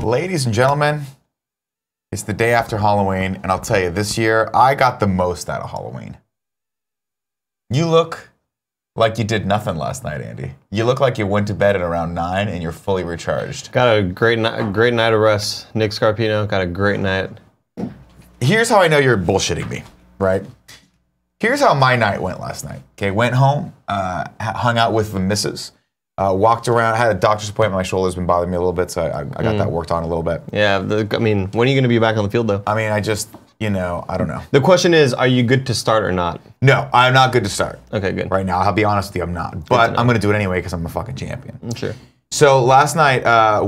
Ladies and gentlemen, it's the day after Halloween, and I'll tell you, this year, I got the most out of Halloween. You look like you did nothing last night, Andy. You look like you went to bed at around 9 and you're fully recharged. Got a great night of rest. Nick Scarpino got a great night. Here's how I know you're bullshitting me, right? Here's how my night went last night. Okay, went home, hung out with the missus, walked around, had a doctor's appointment. My shoulder's been bothering me a little bit, so I got that worked on a little bit. Yeah, I mean, when are you going to be back on the field, though? I mean, I just, you know, I don't know. The question is, are you good to start or not? No, I'm not good to start. Okay, good. Right now, I'll be honest with you, I'm not. But I'm going to do it anyway because I'm a fucking champion. Sure. So last night, I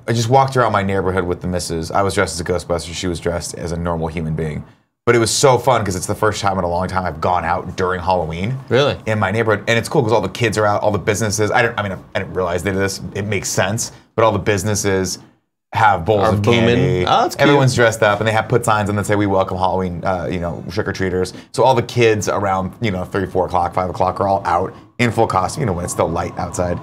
just walked around my neighborhood with the missus. I was dressed as a Ghostbuster. She was dressed as a normal human being. But it was so fun because it's the first time in a long time I've gone out during Halloween. Really? In my neighborhood. And it's cool because all the kids are out, all the businesses. I didn't realize they did this. It makes sense. But all the businesses have bowls of candy. Oh, that's cute. Everyone's dressed up and they have put signs on that say, "We welcome Halloween, trick-or-treaters." So all the kids around, 3, 4 o'clock, 5 o'clock are all out in full costume, when it's still light outside.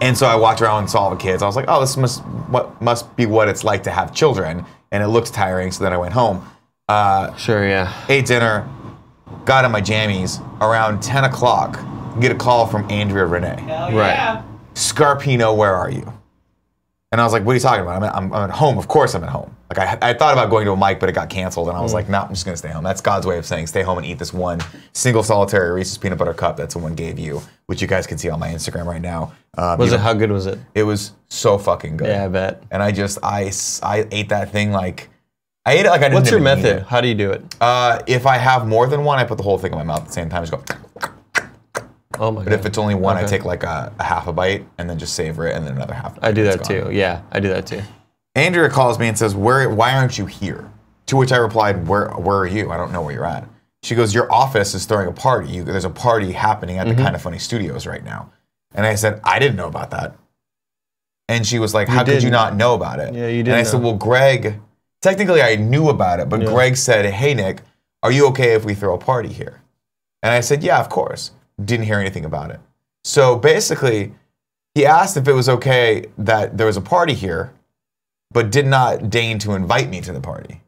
And so I walked around and saw all the kids. I was like, oh, this must be what it's like to have children. And it looks tiring, so then I went home. Sure, yeah. Ate dinner, got in my jammies. Around 10 o'clock, get a call from Andrea Renee. Hell yeah. Right. Scarpino, where are you? And I was like, what are you talking about? I'm at home. Of course I'm at home. Like I thought about going to a mic, but it got canceled. And I was like, no, I'm just going to stay home. That's God's way of saying stay home and eat this one single solitary Reese's peanut butter cup that someone gave you, which you guys can see on my Instagram right now. How good was it? It was so fucking good. Yeah, I bet. And I ate that thing like, I ate it like I didn't. What's your even method? eat it. How do you do it? If I have more than one, I put the whole thing in my mouth at the same time. Just go. Oh my God. But if it's only one, I take like a half a bite and then just savor it and then another half. I do that too. Yeah, I do that too. Andrea calls me and says, why aren't you here? To which I replied, where are you? I don't know where you're at. She goes, your office is throwing a party. There's a party happening at the Kind of Funny Studios right now. And I said, I didn't know about that. And she was like, how could you not know about it? Yeah, you didn't. And I said, well, Greg, technically I knew about it, but Greg said, hey, Nick, are you okay if we throw a party here? And I said, yeah, of course. Didn't hear anything about it. So basically, he asked if it was okay that there was a party here, but did not deign to invite me to the party.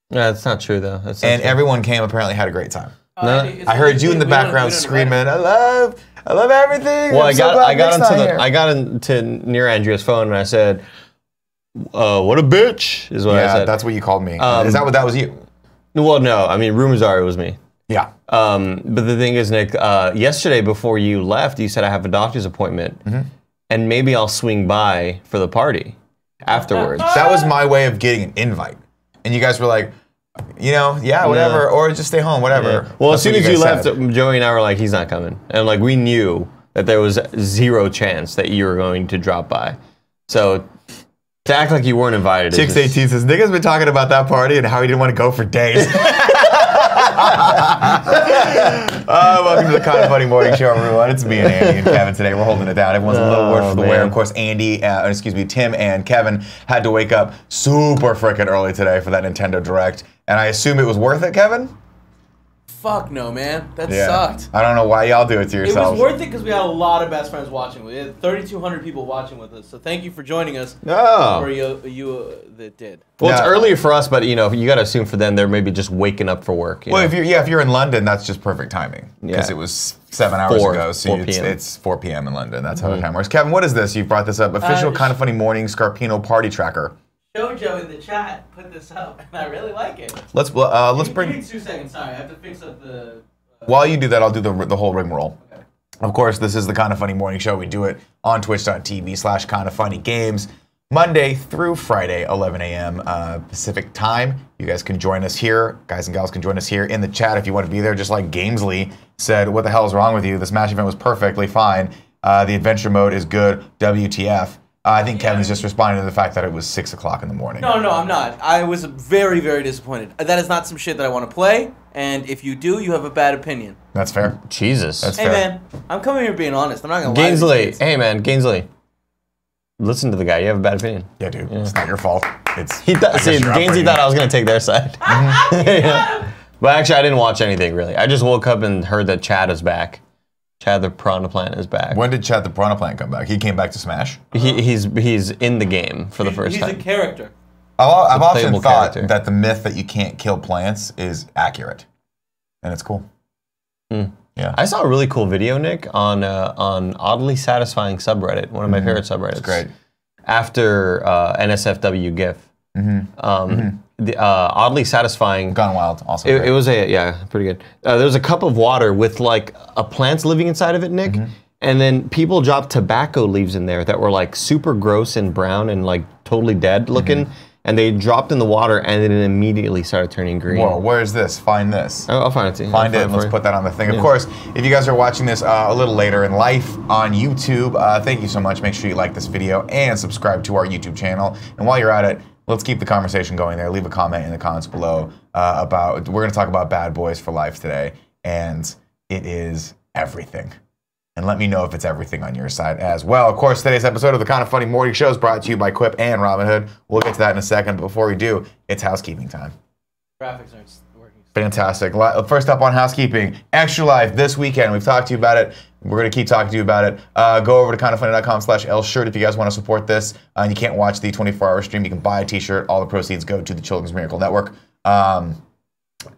Yeah, that's not true though. And everyone came, apparently had a great time. No. I heard you in the background screaming, I love everything. Well, I got into near Andrea's phone and I said, what a bitch, is what I said. Yeah, that's what you called me. Is that what that was you? Well, no, I mean, rumors are it was me. Yeah. But the thing is, Nick, yesterday before you left, you said I have a doctor's appointment, and maybe I'll swing by for the party afterwards. That was my way of getting an invite. And you guys were like, yeah, whatever, or just stay home, whatever. Yeah. Well, as soon as you left, Joey and I were like, he's not coming. And like, we knew that there was zero chance that you were going to drop by. So to act like you weren't invited. Chicks 18 says, Nick has been talking about that party and how he didn't want to go for days. Welcome to the Kind of Funny Morning Show, everyone. It's me and Andy and Kevin today. We're holding it down. Everyone's a little word for the wear. Of course, Tim and Kevin had to wake up super freaking early today for that Nintendo Direct. And I assume it was worth it, Kevin? Fuck no, man. That sucked. I don't know why y'all do it to yourselves. It was worth it because we had a lot of best friends watching. We had 3,200 people watching with us. So thank you for joining us. Oh. For you that did. Well, it's earlier for us, but you got to assume for them they're maybe just waking up for work. Well, if you're in London, that's just perfect timing because it was 7 hours ago. So it's 4 p.m. in London. That's how the time works. Kevin, what is this? You brought this up. Official Kind of Funny Morning Scarpino Party Tracker. Jojo in the chat put this up, and I really like it. Let's bring. Give me 2 seconds. Sorry, I have to fix up the. While you do that, I'll do the whole rigmarole. Okay. Of course, this is the Kind of Funny Morning Show. We do it on twitch.tv/kindoffunnygames, Monday through Friday, 11 a.m. Pacific time. You guys can join us here. Guys and gals can join us here in the chat if you want to be there. Just like Gamesley said, what the hell is wrong with you? The Smash event was perfectly fine. The adventure mode is good. WTF. I think Kevin's just responding to the fact that it was 6 o'clock in the morning. No, I'm not. I was very, very disappointed. That is not some shit that I want to play, and if you do, you have a bad opinion. That's fair. Jesus. That's fair. Hey, man, I'm coming here being honest. I'm not going to lie to these kids. Hey, man, Gainsley. Listen to the guy. You have a bad opinion. Yeah, dude. Yeah. It's not your fault. Gainsey thought I was going to take their side. Yeah. But actually, I didn't watch anything, really. I just woke up and heard that Chad is back. Chad the Piranha Plant is back. When did Chad the Piranha Plant come back? He came back to Smash? He's in the game for the first time. He's a character. I've often thought character. that the myth that you can't kill plants is accurate. And it's cool. Yeah. I saw a really cool video, Nick, on oddly satisfying subreddit, one of my favorite subreddits. It's great. After NSFW GIF. The oddly satisfying. Gone Wild, also. It was pretty good. There was a cup of water with like a plant living inside of it, Nick, and then people dropped tobacco leaves in there that were like super gross and brown and like totally dead looking, and they dropped in the water and then it immediately started turning green. Whoa, where is this? Find this. I'll find it to you. Find it and let's put that on the thing. Of course, if you guys are watching this a little later in life on YouTube, thank you so much. Make sure you like this video and subscribe to our YouTube channel. And while you're at it, let's keep the conversation going there. Leave a comment in the comments below we're going to talk about Bad Boys for Life today, and it is everything. And let me know if it's everything on your side as well. Of course, today's episode of the Kind of Funny Morning Show is brought to you by Quip and Robinhood. We'll get to that in a second, but before we do, it's housekeeping time. Graphics aren't working. Fantastic. First up on housekeeping, Extra Life this weekend. We've talked to you about it. We're going to keep talking to you about it. Go over to kindoffunny.com/lshirt if you guys want to support this. And you can't watch the 24-hour stream. You can buy a t-shirt. All the proceeds go to the Children's Miracle Network.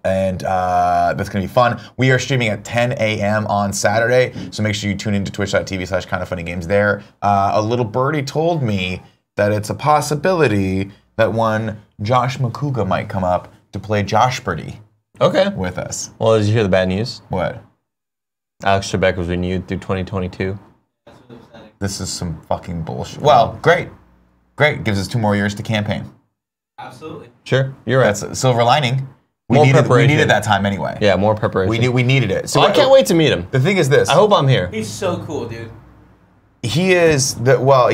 That's going to be fun. We are streaming at 10 a.m. on Saturday, so make sure you tune into twitch.tv/kindoffunnygames there. A little birdie told me that it's a possibility that one Josh McCouga might come up to play Josh Birdie with us. Well, did you hear the bad news? What? Alex Trebek was renewed through 2022. This is some fucking bullshit. Well, great. Great. Gives us 2 more years to campaign. Absolutely. Sure, you're right. That's a silver lining. We More needed preparation. that time anyway. Yeah, more preparation. We needed it. So I can't wait to meet him. The thing is this. I hope I'm here. He's so cool, dude. He is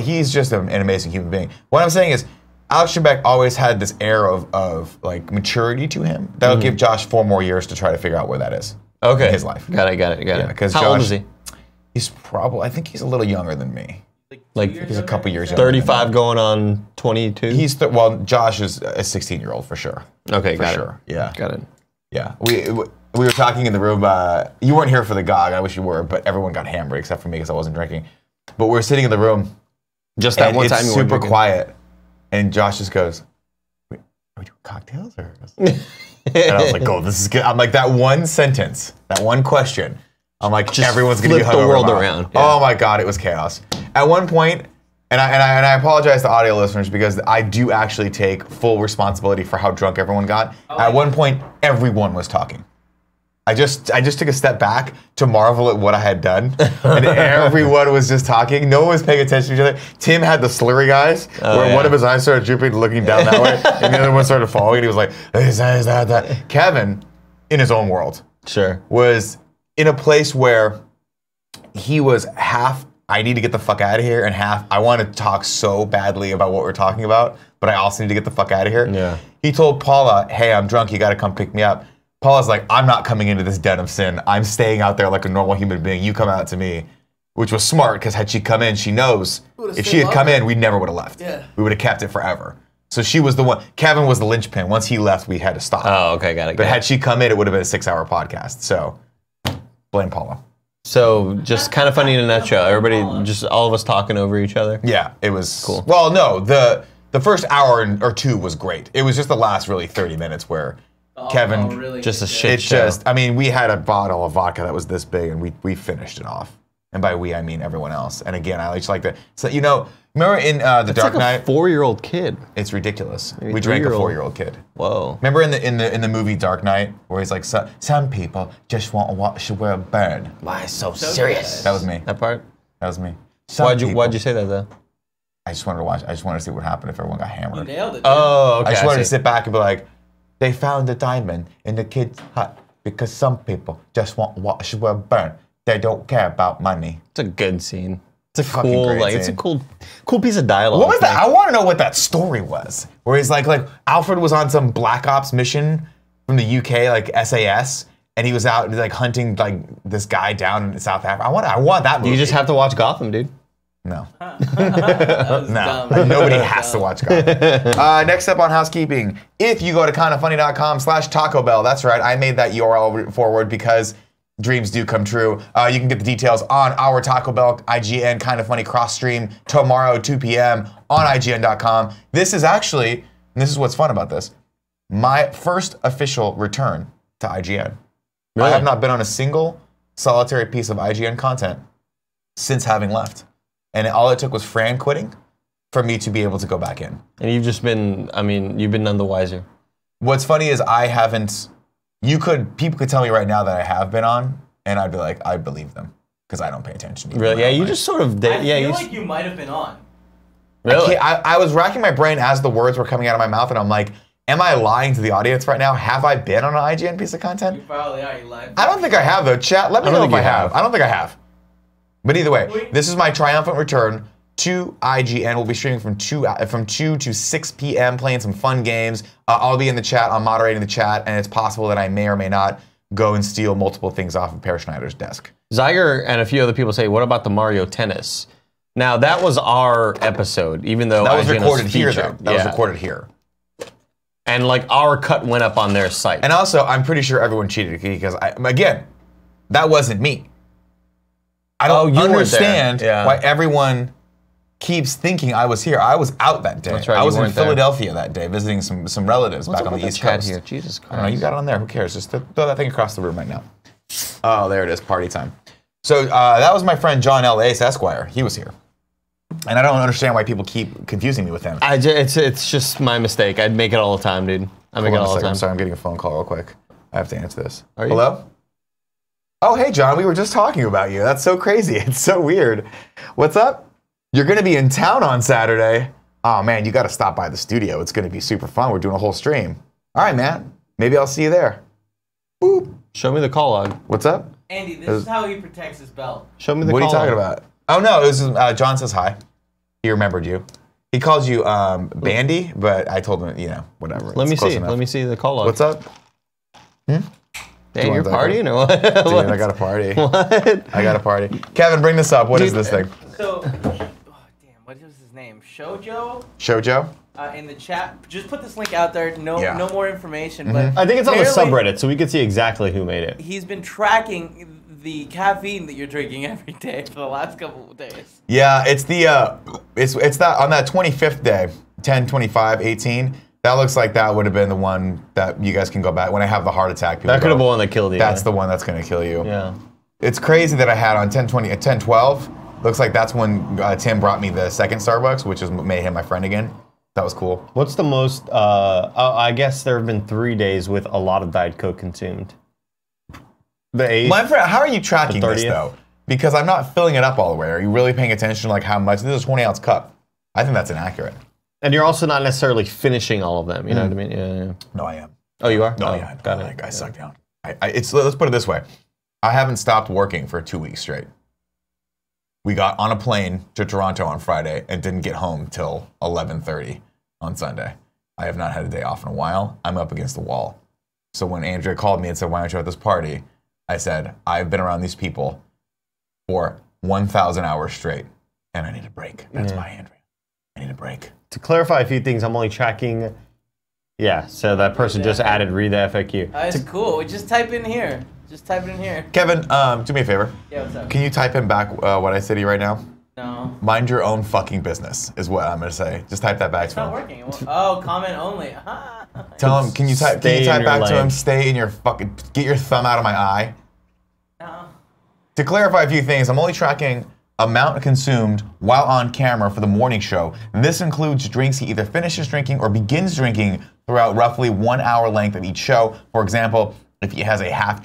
he's just an amazing human being. What I'm saying is, Alex Trebek always had this air of like maturity to him. That'll give Josh 4 more years to try to figure out where that is. Okay. In his life. Got it. Yeah, because How old is he? He's I think he's a little younger than me. Like He's a couple years younger. 35 going on 22? Josh is a 16-year-old for sure. Okay, For got sure. it. Yeah. Got it. Yeah. We were talking in the room. You weren't here for the GOG. I wish you were, but everyone got hammered except for me because I wasn't drinking. But we're sitting in the room. Just that one time you it's weren't super drinking. quiet. And Josh just goes, "Wait, are we doing cocktails or?" And I was like, "Oh, this is good." I'm like, that one sentence, that one question. I'm like, Just everyone's gonna be flip the hungover world tomorrow. around. Yeah. Oh my god, it was chaos. At one point, and I apologize to audio listeners because I do actually take full responsibility for how drunk everyone got. At one point, everyone was talking. I just took a step back to marvel at what I had done, and everyone was just talking. No one was paying attention to each other. Tim had the slurry eyes, where one of his eyes started drooping, looking down that way, and the other one started following. And he was like, that. Kevin, in his own world, was in a place where he was half, I need to get the fuck out of here, and half, I want to talk so badly about what we're talking about, but I also need to get the fuck out of here. Yeah. He told Paula, "Hey, I'm drunk, you gotta come pick me up." Paula's like, "I'm not coming into this den of sin. I'm staying out there like a normal human being. You come out to me." Which was smart, because had she come in, she knows if she had come in, we never would have left. Yeah. We would have kept it forever. So she was the one. Kevin was the linchpin. Once he left, we had to stop. Oh, okay, got it. But had she come in, it would have been a 6-hour podcast. So blame Paula. So just kind of funny in a nutshell. Everybody, just all of us talking over each other. Yeah, it was cool. Well, no, the first hour or 2 was great. It was just the last really 30 minutes where Kevin really just a good. shit It show. just, I mean, we had a bottle of vodka that was this big, and we finished it off. And by we, I mean everyone else. And again, I just like that. So, you know, remember in The Dark Knight? Like a 4-year-old kid. It's ridiculous. Maybe We drank a 3-year-old. 4-year-old kid. Whoa. Remember in the movie Dark Knight, where he's like, some people just want to watch the world burn. Why so serious? That was me. That part? That was me. Why'd you say that though? I just wanted to watch. I just wanted to see what happened if everyone got You hammered. nailed it. Dude. Oh, okay. I just wanted to see. sit back and be like, they found the diamond in the kid's hut because some people just want to watch the world burn. They don't care about money. It's a good scene. It's a Fucking cool, great like it's a scene. cool piece of dialogue. What was that? I want to know what that story was. Where he's like Alfred was on some Black Ops mission from the UK, like SAS, and he was out like hunting like this guy down in South Africa. I want that movie. You just have to watch Gotham, dude. No. That was No, dumb. nobody has to watch God. Next up on housekeeping, if you go to kindoffunny.com/Taco Bell, that's right, I made that URL forward because dreams do come true. You can get the details on our Taco Bell IGN Kind of Funny cross stream tomorrow 2 p.m. on IGN.com. This is actually, and this is what's fun about this, my first official return to IGN. Really? I have not been on a single solitary piece of IGN content since having left. And all it took was Fran quitting for me to be able to go back in. And you've just been, I mean, you've been none the wiser. What's funny is I haven't, people could tell me right now that I have been on, and I'd be like, I believe them, because I don't pay attention. Really? Yeah, you just sort of did. I feel like you might have been on. Really? I was racking my brain as the words were coming out of my mouth, and I'm like, am I lying to the audience right now? Have I been on an IGN piece of content? You probably are. You lied. I don't think I have, though. Chat, let me know if I have. I don't think I have. But either way, this is my triumphant return to IGN. We'll be streaming from 2 to 6 p.m., playing some fun games. I'll be in the chat. I'm moderating the chat, and it's possible that I may or may not go and steal multiple things off of Per Schneider's desk. Zyger and a few other people say, what about the Mario Tennis? Now, that was our episode, even though that was IGN recorded here, featured. though. That was recorded here. And like our cut went up on their site. And also, I'm pretty sure everyone cheated because, again, that wasn't me. I don't understand why everyone keeps thinking I was here. I was out that day. That's right, I was in there. Philadelphia that day visiting some relatives back on the East Coast. Here? Jesus Christ. I don't know, you got it on there. Who cares? Just throw that thing across the room right now. Oh, there it is. Party time. So that was my friend John L. Ace Esquire. He was here. And I don't understand why people keep confusing me with him. It's just my mistake. I'd make it all the time, dude. I make it all the time. I'm sorry, I'm getting a phone call real quick. I have to answer this. Are you? Hello? Oh, hey, John. We were just talking about you. That's so crazy. It's so weird. What's up? You're going to be in town on Saturday. Oh, man, you got to stop by the studio. It's going to be super fun. We're doing a whole stream. All right, man. Maybe I'll see you there. Boop. Show me the call log. What's up? Andy, this is how he protects his belt. Show me the What are call you talking log. about? Oh, no. It was, John says hi. He remembered you. He calls you Bandy, but I told him, whatever. Let me It's close see. enough. Let me see the call log. What's up? Dang, you're want that partying or what? Dude, I got a party. What? I got a party. Kevin, bring this up. What is this thing? So, damn, what is his name? Shoujo? Shoujo? In the chat, just put this link out there. No more information. But I think it's on the apparently subreddit, so we can see exactly who made it. He's been tracking the caffeine that you're drinking every day for the last couple of days. Yeah, it's the it's that on that 25th day, 10/25/18. That looks like that would have been the one that you guys can go back when I have the heart attack. That could have been one that killed you. That's the one that's gonna kill you. Yeah. It's crazy that I had on 10/12. Looks like that's when Tim brought me the second Starbucks, which is made him my friend again. That was cool. What's the most? I guess there have been 3 days with a lot of Diet Coke consumed. The 8th. My friend, how are you tracking The this 30th? though? Because I'm not filling it up all the way. Are you really paying attention to like how much? This is a 20-ounce cup. I think that's inaccurate. And you're also not necessarily finishing all of them. You know what I mean? Yeah. No, I am. Oh, you are? No, Oh, yeah, got like, it. I suck down. Let's put it this way. I haven't stopped working for 2 weeks straight. We got on a plane to Toronto on Friday and didn't get home till 11:30 on Sunday. I have not had a day off in a while. I'm up against the wall. So when Andrea called me and said, why aren't you at this party? I said, I've been around these people for 1,000 hours straight, and I need a break. That's my Andrea. I need a break. To clarify a few things, I'm only tracking. Yeah, so that person just added read the FAQ. That's cool. Just type in here. Just type it in here. Kevin, do me a favor. Yeah, what's up? Can you type in back what I said to you right now? No. Mind your own fucking business is what I'm gonna say. Just type that back It's to not him. working. Oh, comment only. Tell him. Can you type Stay in your back to him? lane. Stay in your fucking. Get your thumb out of my eye. No. To clarify a few things, I'm only tracking amount consumed while on camera for the morning show. This includes drinks he either finishes drinking or begins drinking throughout roughly 1 hour length of each show. For example, if he has a half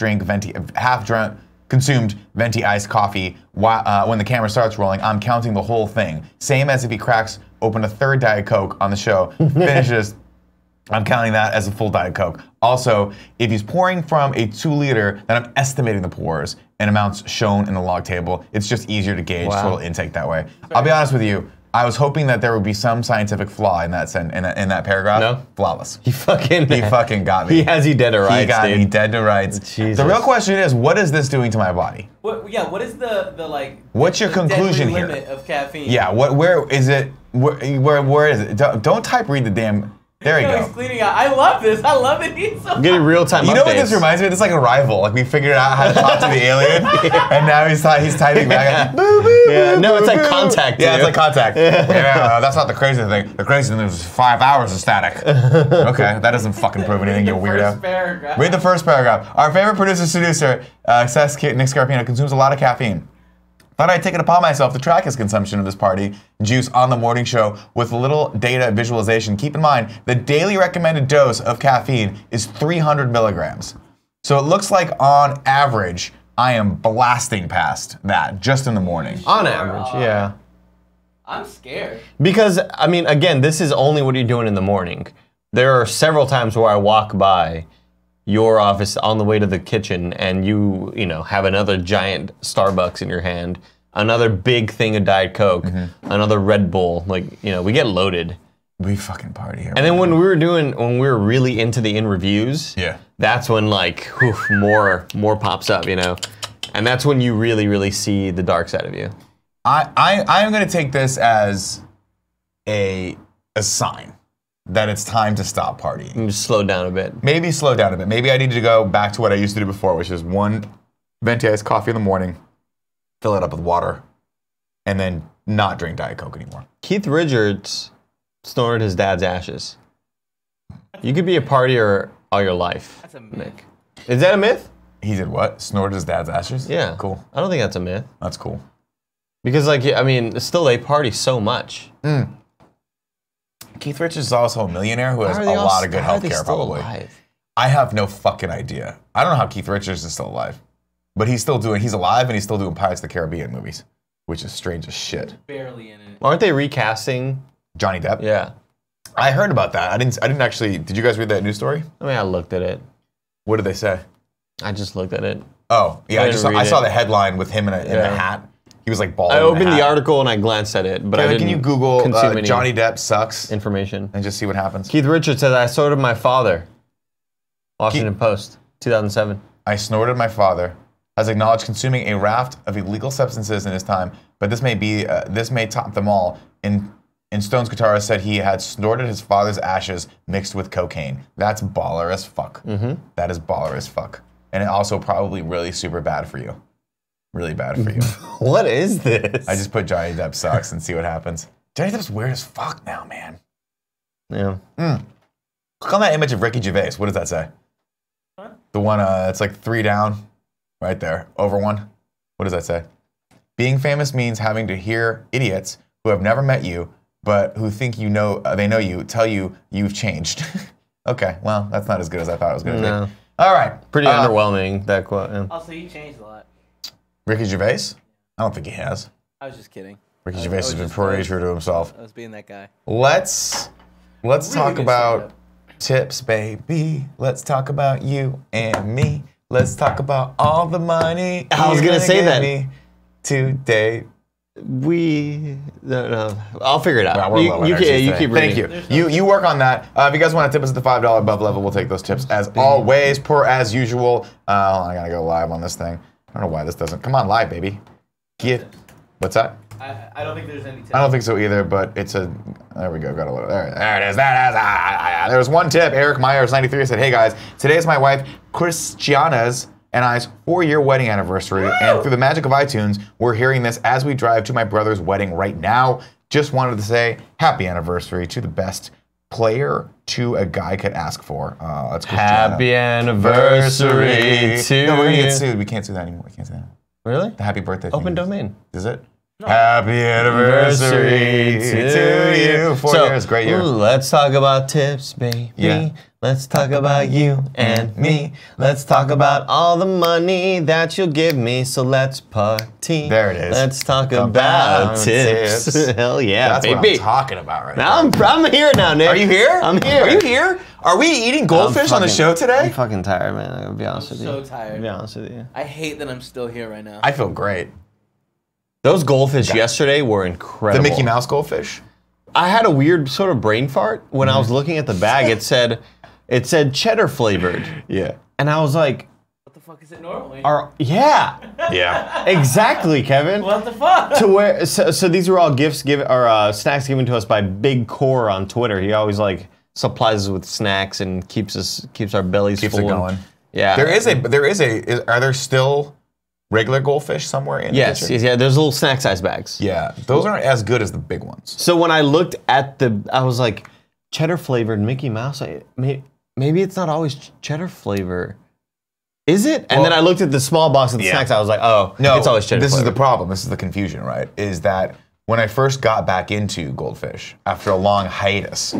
consumed venti iced coffee when the camera starts rolling, I'm counting the whole thing. Same as if he cracks open a third Diet Coke on the show, finishes, I'm counting that as a full Diet Coke. Also, if he's pouring from a 2 liter, then I'm estimating the pours and amounts shown in the log table. It's just easier to gauge total intake that way. I'll be honest with you. I was hoping that there would be some scientific flaw in that in that paragraph. No? Flawless. He fucking got me. He has you dead to rights, He got dude. me dead to rights. Jesus. The real question is, what is this doing to my body? What is the like? What's your the conclusion deadly here? limit of caffeine? Yeah. Where is it? Where is it? Don't type read the damn There you He's go. cleaning out. I love this. I love it. He's so Getting real-time updates. You know what this reminds me of? It's like Arrival. Like we figured out how to talk to the alien, and now he's typing back. Boo, boo, Yeah, no, it's like boo. Contact. Yeah, dude. it's like Contact. Yeah, that's not the crazy thing. The crazy thing is 5 hours of static. Okay, that doesn't fucking prove anything, you weirdo. Paragraph. Read the first paragraph. Our favorite producer-seducer, Nick Scarpino, consumes a lot of caffeine. Thought I'd take it upon myself to track his consumption of this party juice on the morning show with a little data visualization. Keep in mind, the daily recommended dose of caffeine is 300 milligrams. So it looks like on average, I am blasting past that just in the morning. On average, yeah. I'm scared. Because, I mean, again, this is only what you're doing in the morning. There are several times where I walk by your office on the way to the kitchen and you know, have another giant Starbucks in your hand, another big thing of Diet Coke, another Red Bull. Like, you know, we get loaded. We fucking party here. And then when we were really into the in reviews, yeah, that's when like more pops up, you know, and that's when you really see the dark side of you. I am gonna take this as a sign that it's time to stop partying. And just slow down a bit. Maybe slow down a bit. Maybe I need to go back to what I used to do before, which is one venti iced coffee in the morning, fill it up with water, and then not drink Diet Coke anymore. Keith Richards snorted his dad's ashes. You could be a partier all your life. That's a myth. Nick. Is that a myth? He did what? Snorted his dad's ashes? Yeah. Cool. I don't think that's a myth. That's cool. Because, like, I mean, still they party so much. Keith Richards is also a millionaire who has a lot of good health care, probably. Alive? I have no fucking idea. I don't know how Keith Richards is still alive. But he's alive and he's still doing Pirates of the Caribbean movies, which is strange as shit. Barely in it. Aren't they recasting? Johnny Depp? Yeah. I heard about that. I didn't actually, did you guys read that news story? I mean, I looked at it. What did they say? I just looked at it. Oh, yeah, I saw it. the headline with him in a hat. He was like bald. I opened the article and I glanced at it, but I Kevin, didn't can you Google consume any Johnny Depp sucks information. and just see what happens? Keith Richards says, I snorted my father. Washington Post, 2007. I snorted my father. Has acknowledged consuming a raft of illegal substances in his time, but this may top them all. In Stone's guitarist said he had snorted his father's ashes mixed with cocaine. That's baller as fuck. That is baller as fuck. And it also probably really super bad for you. Really bad for you. What is this? I just put Johnny Depp sucks and see what happens. Johnny Depp's weird as fuck now, man. Yeah. Click on that image of Ricky Gervais. What does that say? What? The one, it's like 3 down, right there, over 1. What does that say? Being famous means having to hear idiots who have never met you, but who think you know they know you, tell you you've changed. Okay, well, that's not as good as I thought it was going to be. All right. Pretty underwhelming, that quote. Yeah. Also, you changed a lot. Ricky Gervais? I don't think he has. I was just kidding. Ricky Gervais has been pretty true to himself. I was being that guy. Let's talk good about stand-up. tips, baby. Let's talk about you and me. Let's talk about all the money. I was you're gonna say give that. me today. No, I'll figure it out. Wow, we're low you energy keep today. reading. Thank you. You work on that. If you guys want to tip us at the $5 above level, we'll take those tips as always, per as usual. I gotta go live on this thing. I don't know why this doesn't. Come on, live, baby. What's that? I don't think there's any tip. I don't think so either, but it's a. There we go. Got a little. There it is. There's one tip. Eric Myers, 93, said, "Hey guys, today is my wife Christiana's and I's 4-year wedding anniversary, and through the magic of iTunes, we're hearing this as we drive to my brother's wedding right now. Just wanted to say happy anniversary to the best player to a guy could ask for. That's Christiana. Happy anniversary to No, we're gonna you. get sued. We can't do that anymore. We can't say that. Really? The happy birthday. Open thing. domain. Is it? Happy anniversary to you. 4 years, great year. Let's talk about tips, baby. Yeah. Let's talk about you and me. Let's talk about all the money that you'll give me. So let's party. There it is. Let's talk about tips. Hell yeah, That's baby. what I'm talking about right now now. I'm here now, Nick. Are you here? I'm here. Are you here? Are we eating goldfish on the show today? I'm fucking tired, man. I'm gonna be honest with you. so tired. I'll be honest with you. I hate that I'm still here right now. I feel great. Those goldfish yesterday were incredible. The Mickey Mouse goldfish? I had a weird sort of brain fart when I was looking at the bag. It said cheddar flavored. Yeah. And I was like, What the fuck is it normally? yeah, Yeah. exactly, Kevin. What the fuck? To where so these were all gifts given or snacks given to us by Big Core on Twitter. He always like supplies us with snacks and keeps our bellies Keeps full. it going. Yeah. Are there still regular goldfish somewhere in the kitchen? Yeah. There's little snack size bags. Yeah, those aren't as good as the big ones. So when I looked at I was like, cheddar flavored Mickey Mouse. Maybe it's not always cheddar flavor. Is it? And then I looked at the small box of the snacks. I was like, oh, no, it's always cheddar flavor. This is the problem. This is the confusion, right? Is that when I first got back into goldfish after a long hiatus,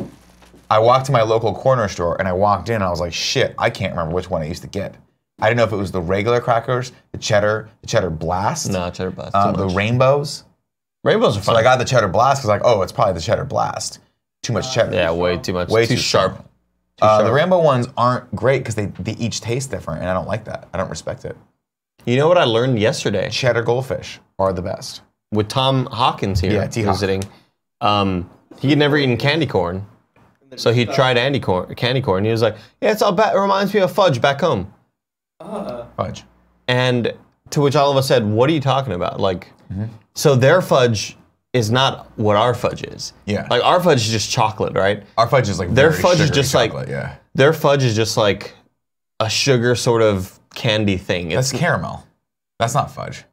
I walked to my local corner store and I walked in and I was like, shit, I can't remember which one I used to get. I didn't know if it was the regular crackers, the cheddar blast. No, cheddar blast. The rainbows. Rainbows are fun. So I got the cheddar blast because like, oh, it's probably the cheddar blast. Too much cheddar. Yeah, way too much. Way too sharp. The rainbow ones aren't great because they each taste different, and I don't like that. I don't respect it. You know what I learned yesterday? Cheddar goldfish are the best. With Tom Hawkins here visiting, he had never eaten candy corn, so he tried candy corn. He was like, "Yeah, it reminds me of fudge back home." Fudge. And to which all of us said, "What are you talking about?" Like, so their fudge is not what our fudge is. Yeah. Like our fudge is just chocolate, right? Our fudge is like their fudge is just chocolate, like their fudge is just like a sugar sort of candy thing. That's caramel. That's not fudge.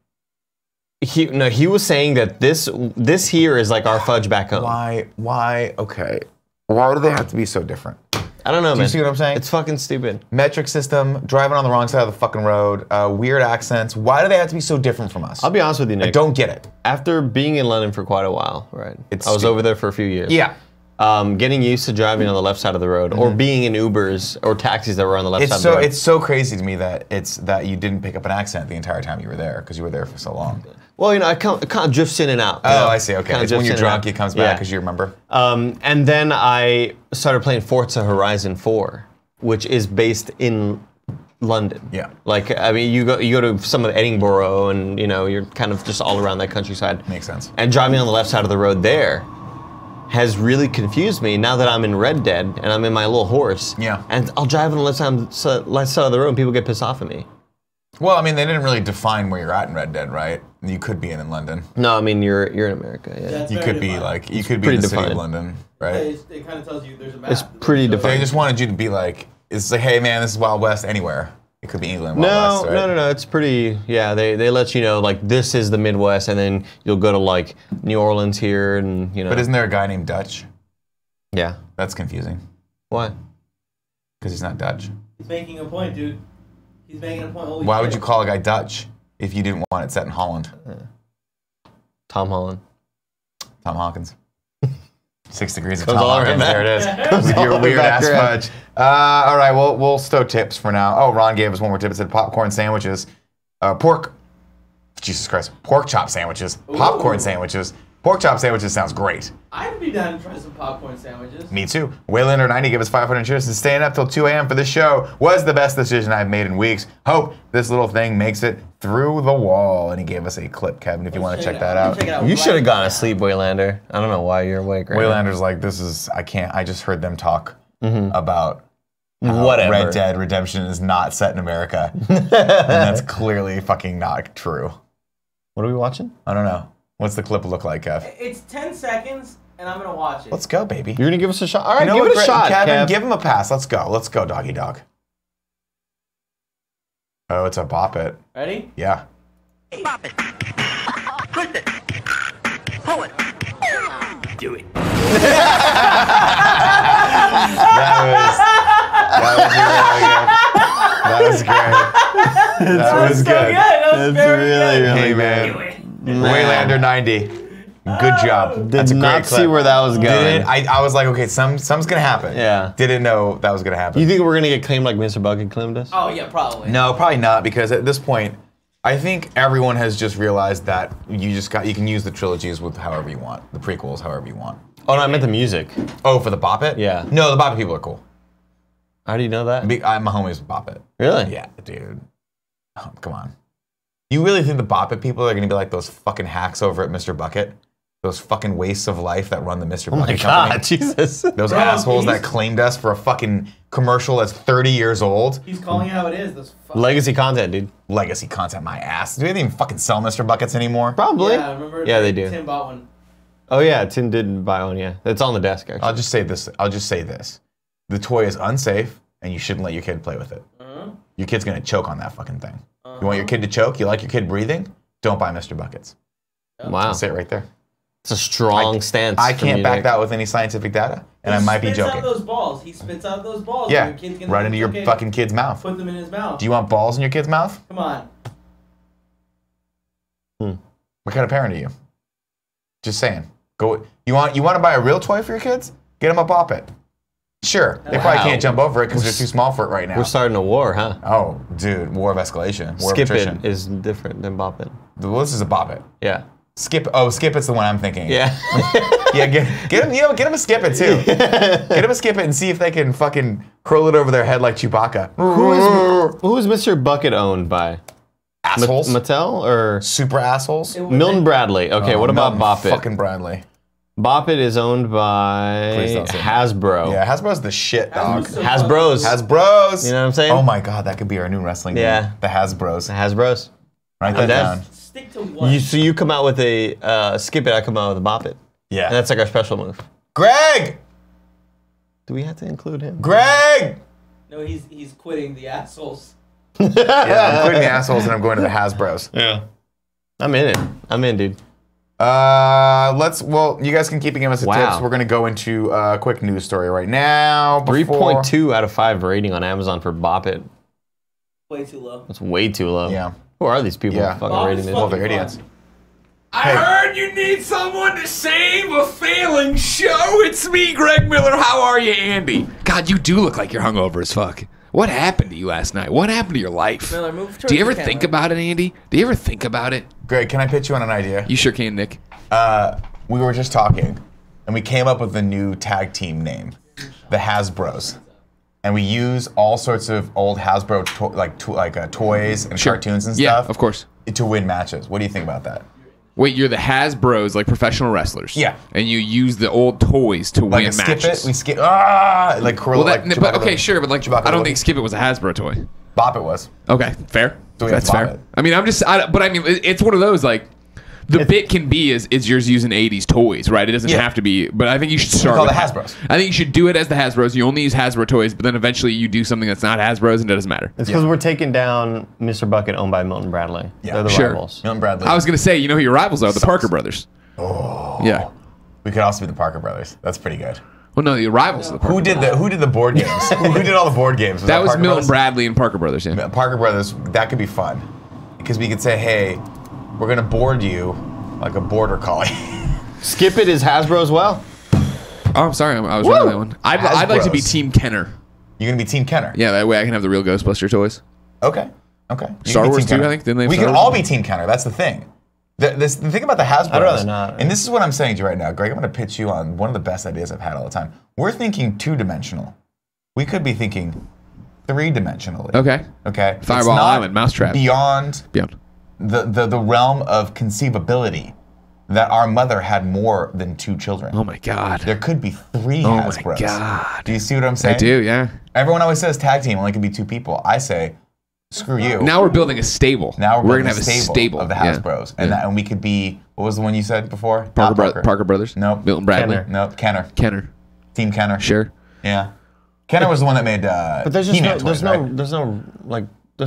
He was saying that this here is like our fudge back home. Why? Okay. Why do they have to be so different? I don't know, man. Do you see what I'm saying? It's fucking stupid. Metric system, driving on the wrong side of the fucking road, weird accents. Why do they have to be so different from us? I'll be honest with you, Nick. I don't get it. After being in London for quite a while, right? I was over there for a few years. Yeah. Getting used to driving on the left side of the road, or being in Ubers or taxis that were on the left side of the road. It's so crazy to me that you didn't pick up an accent the entire time you were there because you were there for so long. Well, it kind of drifts in and out. Oh, I see. Okay. It's when you're drunk, it comes back because you remember. And then I started playing Forza Horizon 4, which is based in London. Yeah. Like, I mean, you go to some of Edinburgh, and you're kind of just all around that countryside. Makes sense. And driving on the left side of the road there has really confused me now that I'm in Red Dead and I'm in my little horse. Yeah. And I'll drive on the left side of the road and people get pissed off at me. Well, I mean, they didn't really define where you're at in Red Dead, right? You could be in London. No, I mean you're in America. Yeah. You could be in the city of London, right? It kind of tells you there's a map. It's pretty defined. They just wanted you to be like, it's like, hey man, this is Wild West anywhere. It could be England, Wild West, right? No. It's pretty. Yeah, they let you know like this is the Midwest, and then you'll go to like New Orleans here, and But isn't there a guy named Dutch? Yeah. That's confusing. Why? Because he's not Dutch. He's making a point, dude. He's making a point. Holy Why shit. would you call a guy Dutch if you didn't want it set in Holland? Tom Holland. Tom Hawkins. 6 degrees of Comes Tom all Hawkins. around There it is. Comes With all your the way weird back ass around. fudge. All right, we'll stow tips for now. Oh, Ron gave us one more tip. It said popcorn sandwiches, pork. Jesus Christ, pork chop sandwiches, popcorn sandwiches. Pork chop sandwiches sounds great. I'd be down to try some popcorn sandwiches. Me too. Waylander90 gave us 500 cheers, and staying up till 2 a.m. for this show was the best decision I've made in weeks. Hope this little thing makes it through the wall. And he gave us a clip, Kevin, if you want to check that out. You should have gone to sleep, Waylander. I don't know why you're awake right now. Waylander's like, I can't, I just heard them talk about how Whatever. Red Dead Redemption is not set in America. And that's clearly fucking not true. What are we watching? I don't know. What's the clip look like, Kev? It's 10 seconds, and I'm going to watch it. Let's go, baby. You're gonna give us a shot? All right, You know give what, it a shot, Kevin, Kev. give him a pass. Let's go. Let's go, doggy dog. Oh, it's a bop it. Ready? Yeah. Pop it. Twist it. Pull it. Do it. That was great. That was good. That was very good. Hey, man. Waylander 90. Good job. That's a Did great not clip. see where that was going. I was like, okay, something's gonna happen. Yeah. Didn't know that was gonna happen. You think we're gonna get claimed like Mr. Bucket claimed us? Oh, yeah, probably. No, probably not, because at this point, I think everyone has just realized that you can use the trilogies with however you want, the prequels however you want. Oh no, I meant the music. Oh, for the Bop It? Yeah. No, the Bop It people are cool. How do you know that? I'm a homies with Bop It. Really? Yeah, dude. Oh, come on. You really think the Bop It people are gonna be like those fucking hacks over at Mr. Bucket? Those fucking wastes of life that run the Mr. Oh my Bucket God, company? Jesus. Those assholes that claimed us for a fucking commercial that's 30 years old. He's calling it how it is. Those Legacy content, dude. Legacy content, my ass. Do they even fucking sell Mr. Buckets anymore? Probably. Yeah, I remember. Yeah, they do. Tim bought one. Oh yeah, Tim did buy one. Yeah, it's on the desk actually. I'll just say this. the toy is unsafe and you shouldn't let your kid play with it. Your kid's gonna choke on that fucking thing. You want your kid to choke? You like your kid breathing? Don't buy Mr. Buckets. Wow. I'll say it right there. It's a strong stance. I from can't you, back Nick. that with any scientific data, and I might be joking. He spits out those balls. He spits out those balls. Yeah, and your kid's gonna right think into your it's okay fucking kid's mouth. Put them in his mouth. Do you want balls in your kid's mouth? Come on. What kind of parent are you? Just saying. Go. You want to buy a real toy for your kids? Get them a Bop It. Sure, they probably can't jump over it because they're too small for it right now. We're starting a war, huh? Oh, dude, war of escalation. War Skip of attrition. It is different than Bop It. Well, this is a Bop It. Yeah. Skip It's the one I'm thinking. Yeah. Yeah, get him a Skip It too. Get him a Skip It and see if they can fucking curl it over their head like Chewbacca. Who is Mr. Bucket owned by? Assholes. Mattel or Super assholes. Milton Bradley? Okay, what about Bop It? Fucking Bradley. Bop It is owned by Please don't say Hasbro. Yeah, Hasbro's the shit, dog. Hasbro's. Hasbro's. You know what I'm saying? Oh my god, that could be our new wrestling name. The Hasbros. Hasbro's. Write that down. Stick to one. So you come out with a Skip It, I come out with a Bop It. Yeah. And that's like our special move. Greg! Do we have to include him? Greg! No, he's quitting the assholes. Yeah, I'm quitting the assholes and I'm going to the Hasbros. Yeah. I'm in it. I'm in, dude. Well, you guys can keep giving us the tips. We're going to go into a quick news story right now. 3.2 out of 5 rating on Amazon for Bop It. Way too low. That's way too low. Yeah. Who are these people fucking Bop rating is this? Well, they're idiots. I heard you need someone to save a failing show. It's me, Greg Miller. How are you, Andy? God, you do look like you're hungover as fuck. What happened to you last night? What happened to your life? Miller, move Do you ever towards the think camera. about it, Andy? Do you ever think about it? Greg, can I pitch you on an idea? You sure can, Nick. We were just talking, and we came up with a new tag team name, the Hasbros. And we use all sorts of old Hasbro toys and cartoons and Yeah, stuff. of course. To win matches. What do you think about that? Wait, you're the Hasbros, like professional wrestlers. Yeah. And you use the old toys to Like win a Skip matches. It, we skip like curl Well, like but Chewbacca okay, the- sure, but like Chewbacca I don't the- think Skip It was a Hasbro toy. Bop It was. Okay, fair. So we That's have Bop fair. It. I mean, but I mean, it's one of those like. The bit can be is yours using 80s toys, right? It doesn't have to be, but I think you should start call with it Hasbros. I think you should do it as the Hasbros. You only use Hasbro toys, but then eventually you do something that's not Hasbros and it doesn't matter. It's because we're taking down Mr. Bucket owned by Milton Bradley. Yeah. They're the Sure. rivals. Milton Bradley. I was going to say, you know who your rivals are? The Parker brothers. Oh. Yeah. We could also be the Parker brothers. That's pretty good. Well, no, the rivals are the Parker Who did the board games? Who did all the board games? That was Parker Milton Brothers? Bradley and Parker brothers, yeah. Parker Brothers, that could be fun. Because we could say, hey, we're going to board you like a border collie. Skip It is Hasbro as well. Oh, I'm sorry. I was wrong on that one. I'd like to be Hasbros. Team Kenner. You're going to be Team Kenner? Yeah, that way I can have the real Ghostbuster toys. Okay. Okay. You Star can be Wars Team too, Kenner. I think. Didn't they have We Star can Wars? all be Team Kenner. That's the thing. The thing about the Hasbros, I'd rather not. and this is what I'm saying to you right now, Greg, I'm going to pitch you on one of the best ideas I've had all the time. We're thinking two-dimensional. We could be thinking three-dimensionally. Okay. Okay? It's Fireball not Island, Mousetrap. Beyond Beyond. the realm of conceivability that our mother had more than 2 children. Oh my God. There could be 3 Oh my Hasbros. God. Do you see what I'm saying? I do, yeah. Everyone always says tag team only can be 2 people. I say, screw you. Now we're building a stable. Now we're gonna building have a stable of the yeah. Hasbros, and we could be. What was the one you said before? Parker, Not Parker brothers. Nope. Milton Bradley. Kenner. Nope. Kenner. Kenner. Team Kenner. Sure. Yeah. Kenner was the one that made. But there's just He-Man toys, right? there's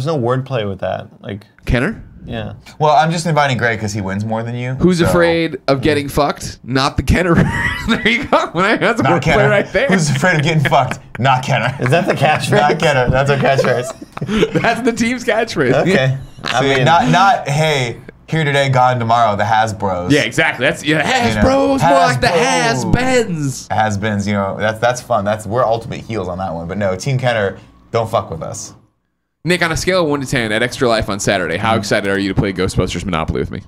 no wordplay with that. Like, Kenner? yeah. Well, I'm just inviting Greg because he wins more than you. Who's so- afraid of getting fucked? Not the Kenner. There you go. That's a Not wordplay Kenner. right there. Who's afraid of getting fucked? Not Kenner. Is that the catchphrase? Not Kenner. That's our catchphrase. That's the team's catchphrase. Okay. See, not hey, here today, gone tomorrow. The Hasbros. Yeah, exactly. That's Hasbros, You know, more like the Hasbro. Has-Beens. Has-beens. You know, that's fun. We're ultimate heels on that one. But no, Team Kenner, don't fuck with us. Nick, on a scale of 1 to 10 at Extra Life on Saturday, how excited are you to play Ghostbusters Monopoly with me?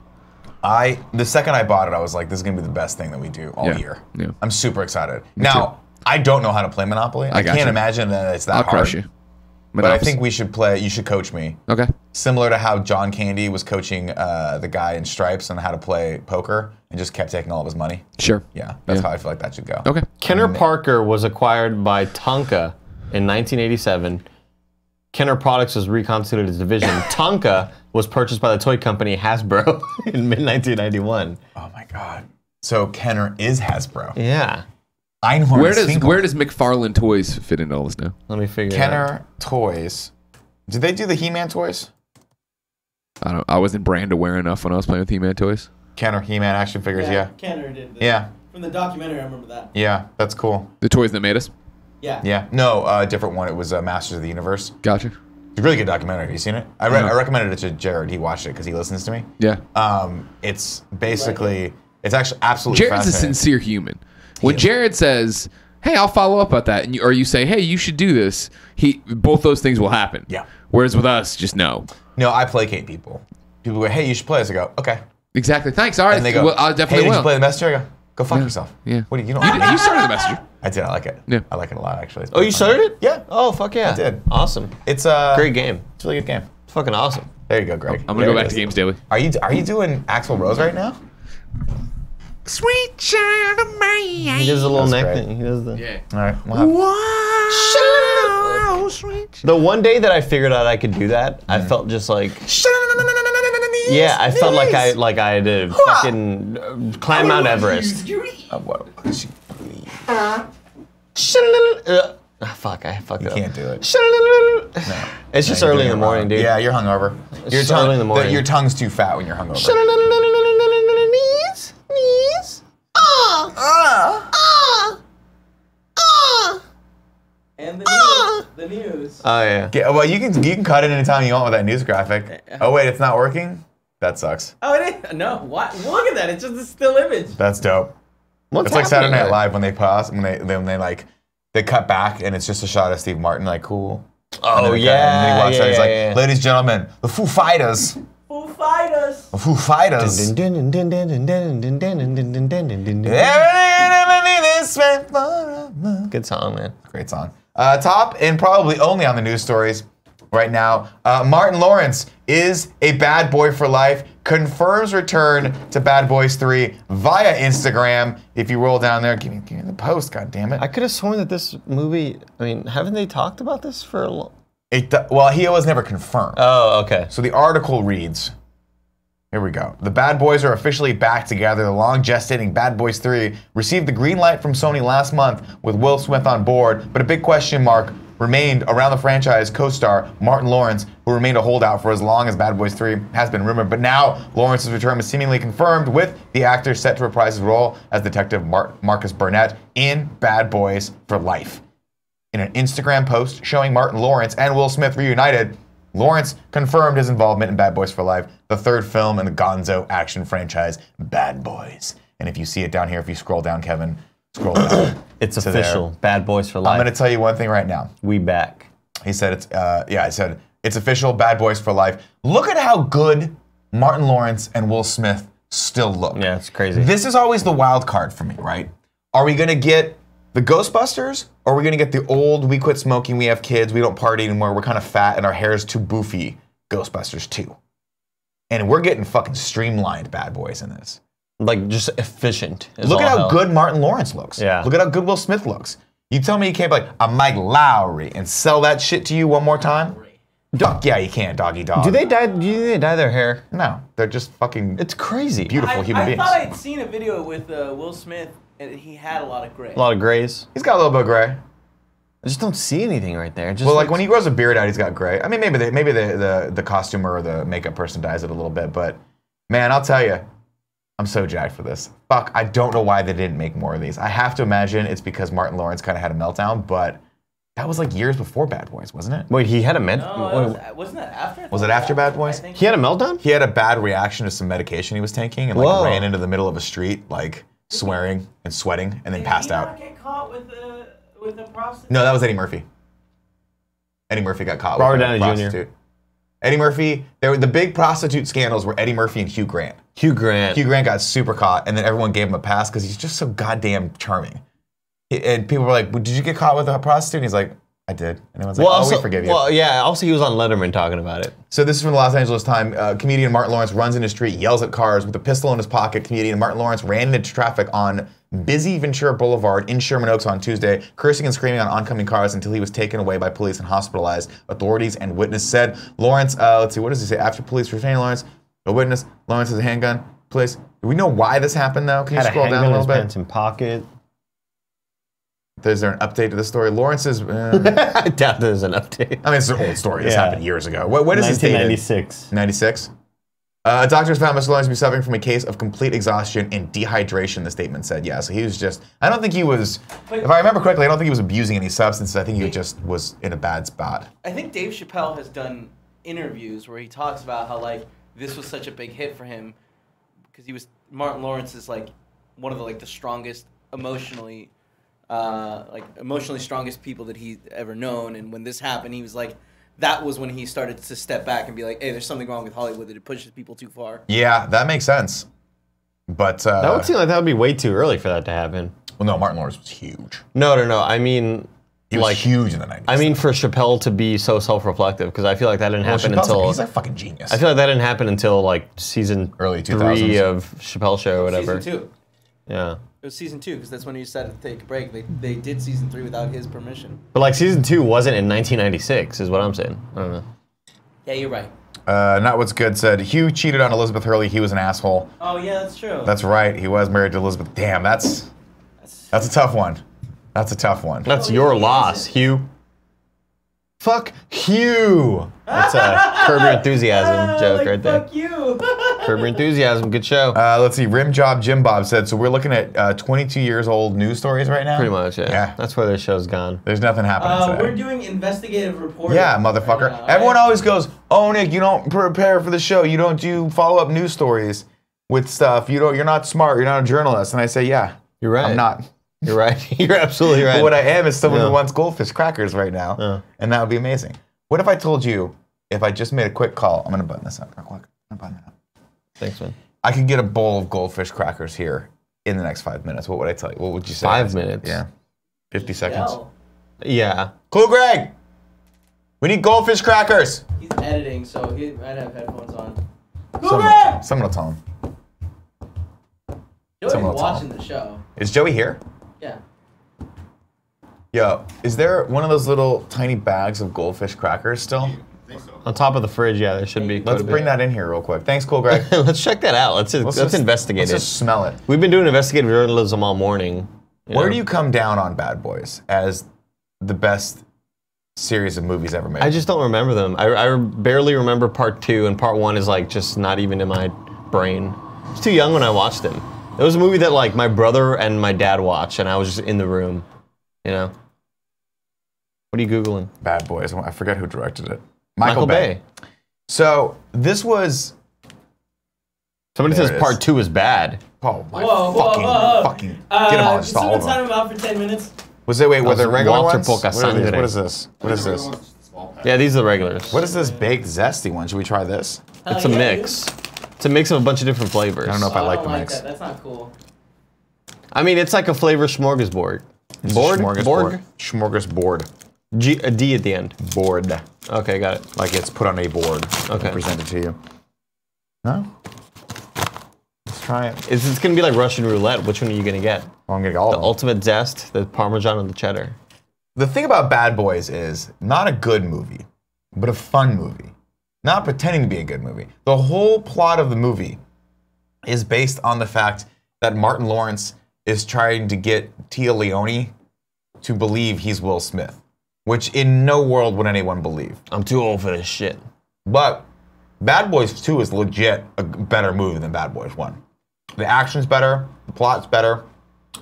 The second I bought it, I was like, this is gonna be the best thing that we do all Yeah. year. Yeah. I'm super excited. Now, I don't know how to play Monopoly. I gotcha. can't imagine that it's that I'll hard. crush you. But I think we should play. You should coach me. Okay. Similar to how John Candy was coaching the guy in Stripes on how to play poker and just kept taking all of his money. Sure. Yeah, that's how I feel like that should go. Okay. Kenner Parker was acquired by Tonka in 1987. Kenner Products was reconstituted as a division. Tonka was purchased by the toy company Hasbro in mid-1991. Oh my God. So Kenner is Hasbro. Yeah. Einhorn. Where does McFarlane Toys fit into all this now? Let me figure it out. Kenner Toys? Did they do the He-Man toys? I wasn't brand aware enough when I was playing with He-Man toys. Kenner He-Man action figures. Yeah. Kenner did. Yeah. From the documentary, I remember that. Yeah, that's cool. The toys that made us. Yeah. Yeah. No, different one. It was Masters of the Universe. Gotcha. It's a really good documentary. Have you seen it? I recommended it to Jared. He watched it because he listens to me. Yeah. It's basically, it's actually absolutely Jared's a fascinating. sincere human. When Jared says, "Hey, I'll follow up about that," or you say, "Hey, you should do this," both those things will happen. Yeah. Whereas with us, just no. No, I placate people. People go, "Hey, you should play this." I go, "Okay." Exactly. Thanks. All right. And they go, well, I "Hey, definitely did will. you play the Messenger?" I go, "Go fuck yourself." Yeah. What do you don't? You started the messenger. I did. I like it. Yeah. I like it a lot, actually. It's Oh, you pretty fun. started it? Yeah. Oh, fuck yeah. I did. Awesome. It's Great game. It's a really good game. It's fucking awesome. There you go, Greg. I'm gonna go back to Games Daily. Are you doing Axl Rose right now? Sweet child of mine. He does the little That's neck great. thing. He does the. Yeah. All right. We'll have, Wow, sweet. The one day that I figured out I could do that, I felt just like. Yeah, I felt like I had to fucking climb Mount Everest. Fuck, I fucked it up. Can't do it. No. It's just You're early doing in it the morning, wrong. dude. Yeah, you're hungover. It's early in the morning. Your tongue's too fat when you're hungover. Knees, knees. And the news. Oh yeah. Well, you can cut it anytime you want with that news graphic. Oh wait, it's not working. That sucks. Oh, it is? No, what? Look at that. It's just a still image. That's dope. What's It's like Saturday happening Night there? Live when they pause, when they like they cut back and it's just a shot of Steve Martin, like cool. Oh And then yeah. he walks out. He's like, yeah. "Ladies and gentlemen, the Foo Fighters, Foo Fighters. the Foo Fighters." Good song, man. Great song. Top and probably only on the news stories right now. Martin Lawrence is a bad boy for life. Confirms return to Bad Boys 3 via Instagram. If you roll down there, give me the post. God damn it. I could have sworn that this movie. I mean, haven't they talked about this for a long? Well, he was never confirmed. Oh, okay. So the article reads, here we go. The Bad Boys are officially back together. The long gestating Bad Boys 3 received the green light from Sony last month with Will Smith on board, but a big question mark remained around the franchise co-star Martin Lawrence, who remained a holdout for as long as Bad Boys 3 has been rumored. But now Lawrence's return is seemingly confirmed, with the actor set to reprise his role as Detective Marcus Burnett in Bad Boys for Life. In an Instagram post showing Martin Lawrence and Will Smith reunited, Lawrence confirmed his involvement in Bad Boys for Life, the third film in the gonzo action franchise Bad Boys. And if you see it down here, if you scroll down, Kevin, scroll down. It's to official. there. Bad Boys for Life. I'm going to tell you one thing right now. We back. He said it's, I said, it's official, Bad Boys for Life. Look at how good Martin Lawrence and Will Smith still look. Yeah, it's crazy. This is always the wild card for me, right? Are we going to get the Ghostbusters, or are we going to get the old, we quit smoking, we have kids, we don't party anymore, we're kind of fat and our hair is too boofy Ghostbusters 2? And we're getting fucking streamlined Bad Boys in this. Like, just efficient. Look at how good Martin Lawrence looks. Yeah. Look at how good Will Smith looks. You tell me you can't be like, I'm Mike Lowry, and sell that shit to you one more time? Fuck yeah, you can't, doggy dog. Do you think they dye their hair? No, they're just fucking It's crazy. beautiful human beings. I thought I'd seen a video with Will Smith, and he had a lot of gray. A lot of grays. He's got a little bit of gray. I just don't see anything right there. It just Well, like looks- when he grows a beard out, he's got gray. I mean, maybe the costumer or the makeup person dyes it a little bit, but man, I'll tell you, I'm so jacked for this. Fuck, I don't know why they didn't make more of these. I have to imagine it's because Martin Lawrence kind of had a meltdown, but that was like years before Bad Boys, wasn't it? Wait, he had a Wasn't that after? Was it after Bad Boys? I think He had a meltdown? He had a bad reaction to some medication he was taking and like Whoa. ran into the middle of a street, like swearing and sweating, and then passed Did he out. not get caught with the prostitute? No, that was Eddie Murphy. Eddie Murphy got caught Robert with a Downey Jr. prostitute. Eddie Murphy, the big prostitute scandals were Eddie Murphy and Hugh Grant. Hugh Grant. Hugh Grant got super caught, and then everyone gave him a pass because he's just so goddamn charming. And people were like, well, did you get caught with a prostitute? And he's like, I did. And everyone's like, we forgive you. Well, yeah, also he was on Letterman talking about it. So this is from the Los Angeles Times. Comedian Martin Lawrence runs into the street, yells at cars with a pistol in his pocket. Comedian Martin Lawrence ran into traffic on busy Ventura Boulevard in Sherman Oaks on Tuesday, cursing and screaming on oncoming cars until he was taken away by police and hospitalized. Authorities and witness said Lawrence, let's see, what does he say? After police retained Lawrence, a witness, Lawrence has a handgun. Police, do we know why this happened though? Can you Had scroll a down handgun a in his little bit? pants and pocket. Is there an update to the story? Lawrence is. I doubt there's an update. I mean, it's an old story. This Yeah. happened years ago. What is this dated? 1996. 96. A doctor's found Mr. Lawrence to be suffering from a case of complete exhaustion and dehydration, the statement said. Yeah, so he was just, I don't think he was, if I remember correctly, I don't think he was abusing any substances. I think he just was in a bad spot. I think Dave Chappelle has done interviews where he talks about how, like, this was such a big hit for him because he was, Martin Lawrence is, like, one of the, like, the strongest emotionally strongest people that he's ever known. And when this happened, he was like, that was when he started to step back and be like, hey, there's something wrong with Hollywood, that it pushes people too far. Yeah, that makes sense. But That would seem like that would be way too early for that to happen. well, no, Martin Lawrence was huge. No. I mean, He was like huge in the 90s. I mean, for Chappelle to be so self-reflective, because I feel like that didn't happen Chappelle's until he's a fucking genius. I feel like that didn't happen until like season Early 3 2000s. of Chappelle Show or whatever. Season 2. Yeah, It was season 2 because that's when he decided to take a break. They did season 3 without his permission. but like season 2 wasn't in 1996, is what I'm saying. I don't know. Yeah, you're right. Not What's Good said, Hugh cheated on Elizabeth Hurley. He was an asshole. Oh yeah, that's true. That's right. He was married to Elizabeth. Damn, that's a tough one. That's a tough one. That's your loss, Hugh. Fuck Hugh. That's a Curb Your Enthusiasm joke right there. Fuck you. Curb Your Enthusiasm, good show. Let's see. Rim Job Jim Bob said, so we're looking at 22 years old news stories right now? Pretty much, yeah. Yeah. That's where the show's gone. There's nothing happening today. We're doing investigative reporting. Yeah, motherfucker. right now, Everyone right? always goes, oh, Nick, you don't prepare for the show. You don't do follow-up news stories with stuff. You're not smart. You're not a journalist. And I say, yeah. You're right. I'm not. You're right. You're absolutely right. But what I am is someone Yeah. who wants goldfish crackers right now. Yeah. And that would be amazing. What if I told you, if I just made a quick call, I'm going to button this up real quick. I'm going to button it up. Thanks, man. I could get a bowl of goldfish crackers here in the next 5 minutes. What would I tell you? What would you say? 5 minutes? Yeah. 50 seconds. Hell, Yeah. Cool, Greg. We need goldfish crackers. he's editing, so he might have headphones on. Someone will tell him. Joey's someone will tell watching the show. Is Joey here? Yeah. Yo, is there one of those little tiny bags of goldfish crackers still? On top of the fridge, yeah, there should be. Let's bring that in here real quick. Thanks, Cool Greg. Let's check that out. Let's just- investigate Let's it. just smell it. We've been doing investigative journalism all morning. Where do you come down on Bad Boys as the best series of movies ever made? I just don't remember them. I barely remember part 2, and part 1 is like just not even in my brain. I was too young when I watched them. It was a movie that like my brother and my dad watched, and I was just in the room. You know. What are you Googling? Bad Boys. I forget who directed it. Michael Bay. So this was. Somebody There says it part is. 2 is bad. Oh my Whoa. fucking! Get them all. Can Just all someone of time them. him out for 10 minutes? Was it? Wait, were was there regular Walter ones? Poca What are these? Sangre. What is this? What is this? Yeah, these are the regulars. What is this baked zesty one? Should we try this? It's a Hell yeah, mix. It's a mix of a bunch of different flavors. I don't know if I dude. like don't the like mix. that. That's not cool. I mean, it's like a flavor smorgasbord. It's a Board? smorgasbord. Board? Smorgasbord. A D at the end. Board. Okay, got it. Like it's put on a board. Okay. And presented to you. No? Let's try it. It's going to be like Russian roulette. Which one are you going to get? Oh, I'm gonna get all The of them. ultimate zest, the Parmesan, and the cheddar. The thing about Bad Boys is not a good movie, but a fun movie. Not pretending to be a good movie. The whole plot of the movie is based on the fact that Martin Lawrence is trying to get Tia Leone to believe he's Will Smith, which in no world would anyone believe. I'm too old for this shit. But Bad Boys 2 is legit a better movie than Bad Boys 1. The action's better, the plot's better,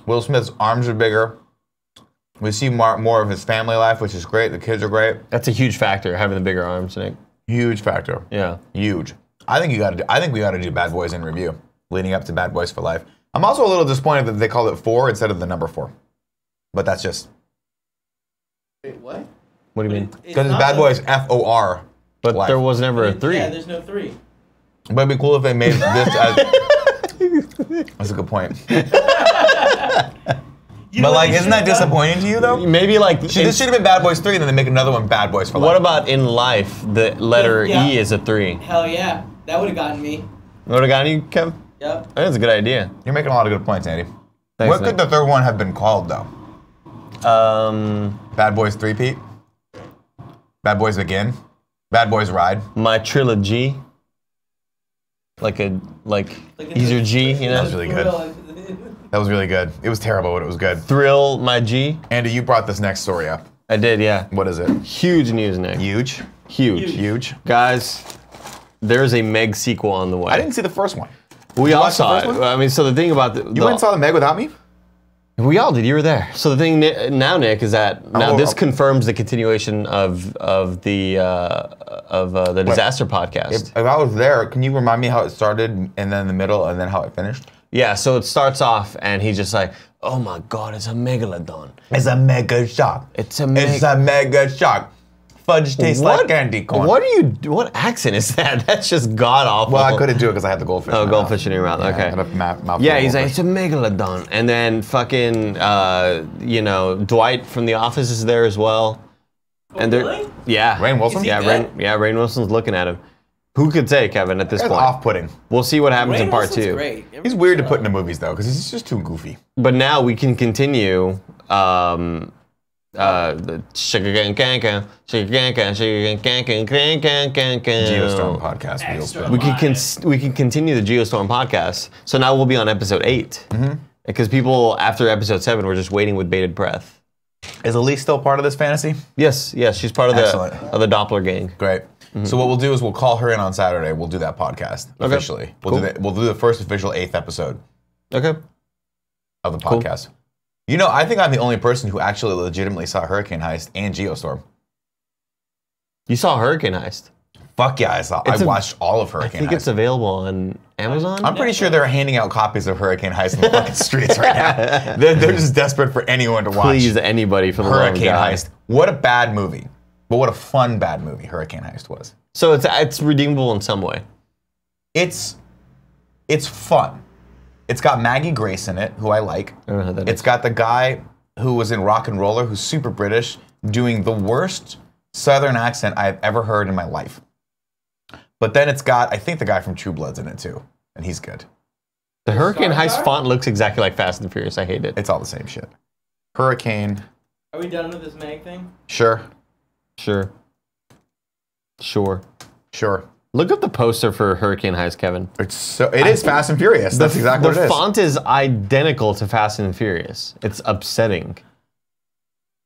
Will Smith's arms are bigger. We see more of his family life, which is great. The kids are great. That's a huge factor, having the bigger arms, Nick. Huge factor. Yeah. Huge. I think we got to do Bad Boys in review, leading up to Bad Boys for Life. I'm also a little disappointed that they called it 4 instead of the number 4. But that's just Wait, what? What do you mean? because it's Bad Boys FOR. But Life. there was never a 3. Yeah, there's no 3. But it'd be cool if they made this as. That's a good point. But like, isn't that disappointing to you though? Maybe like... This should have been Bad Boys 3, and then they make another one Bad Boys for Life. what about in life, the letter Yeah. E is a 3? Hell yeah. That would have gotten me. What have got you, Kev? Yep. I think that's a good idea. You're making a lot of good points, Andy. Thanks, What Nick. could the third one have been called though? Bad Boys 3-peat? Bad Boys Begin? Bad Boys Ride? My trilogy. Like Like easier G, you know? That's really good. That was really good. It was terrible, but it was good. Thrill, my G. Andy, you brought this next story up. I did, yeah. What is it? Huge news, Nick. Huge? Huge. Guys, there's a Meg sequel on the way. I didn't see the first one. We all watch the saw first it. one? I mean, so the thing about You went and saw the Meg without me? We all did. You were there. So the thing now, Nick, is that now this oh. confirms the continuation of the disaster podcast. If I was there, can you remind me how it started and then the middle and then how it finished? Yeah. So it starts off, and he's just like, "Oh my God, it's a megalodon. It's a mega shock. It's a mega shock. Fudge tastes like candy corn. What accent is that? That's just god awful. Well, I couldn't do it because I had the goldfish. Oh, goldfish in your mouth. Yeah, Okay. I had a mouthful Yeah, of he's like, goldfish. it's a megalodon. And then fucking, Dwight from The Office is there as well. And they're, really? yeah. Rainn Wilson? Yeah, Is he dead? Rainn Wilson's looking at him. Who could say, Kevin, at this That's point? off-putting. We'll see what happens in Rainn part Wilson's 2. Great. He's weird to put into movies though, because he's just too goofy. But now we can continue, the Geostorm podcast. Wheel spin. we can continue the Geostorm podcast. So now we'll be on episode 8. Because people after episode 7 were just waiting with bated breath. Is Elise still part of this fantasy? Yes, she's part of Excellent. the Doppler gang. Great. So what we'll do is we'll call her in on Saturday. We'll do that podcast officially. We'll do the first official 8th episode Okay. of the podcast. You know, I think I'm the only person who actually legitimately saw Hurricane Heist and Geostorm. You saw Hurricane Heist. Fuck yeah, I watched all of I Hurricane think Heist. it's available on Amazon. I'm pretty sure they're handing out copies of Hurricane Heist in the fucking streets right now. They're just desperate for anyone to watch. Please, anybody for the love of Hurricane God. Heist. What a bad movie. But what a fun bad movie Hurricane Heist was. So it's redeemable in some way. It's fun. It's got Maggie Grace in it, who I like. I don't know who that It's got the guy who was in Rock and Roller, who's super British, doing the worst Southern accent I've ever heard in my life. But then it's got, I think, the guy from True Blood's in it too, and he's good. The Hurricane Star Heist Star? font looks exactly like Fast and Furious. I hate it. It's all the same shit. Hurricane, Are we done with this Meg thing? sure. Sure. Look up the poster for Hurricane Heist, Kevin. It is Fast and Furious. That's exactly what it The is. font is identical to Fast and Furious. It's upsetting.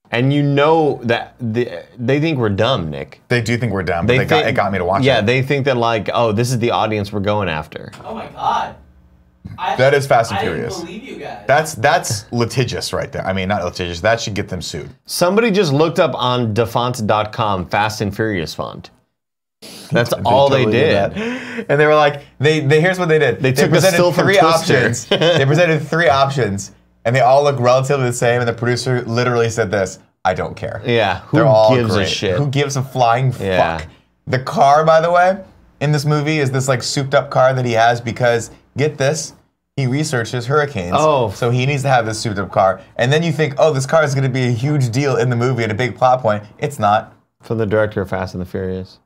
And you know that they think we're dumb, Nick. They do think we're dumb, but it got me to watch it. Yeah, they think that like, oh, this is the audience we're going after. Oh my God. That is Fast and I Furious. didn't believe you guys. That's litigious right there. I mean, not litigious. That should get them sued. Somebody just looked up on defont.com Fast and Furious font. That's all they totally did. And they were like, here's what they did. They took a presented still from 3 Twister. options. They presented 3 options, and they all look relatively the same. And the producer literally said this: "I don't care." Yeah, who They're all gives a great. shit? Who gives a flying Yeah. fuck? The car, by the way, in this movie is this like souped-up car that he has because, get this, he researches hurricanes. Oh. So he needs to have this souped-up car. And then you think, oh, this car is going to be a huge deal in the movie and a big plot point. It's not. From the director of Fast and the Furious.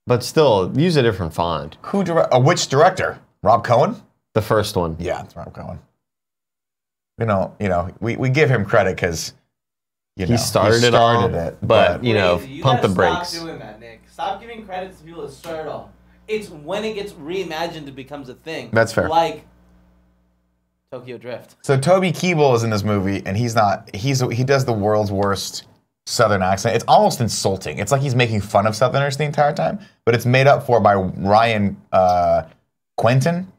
But still, use a different font. Which director? Rob Cohen? The first one. Yeah, it's Rob Cohen. We give him credit because He started it all, but you know, Crazy. pump the gotta brakes. Stop doing that, Nick. Stop giving credit to people that start it all. It's when it gets reimagined it becomes a thing. That's fair. Like Tokyo Drift. So Toby Kebbell is in this movie, and he does the world's worst Southern accent. It's almost insulting. It's like he's making fun of Southerners the entire time, but it's made up for by Ryan Quentin,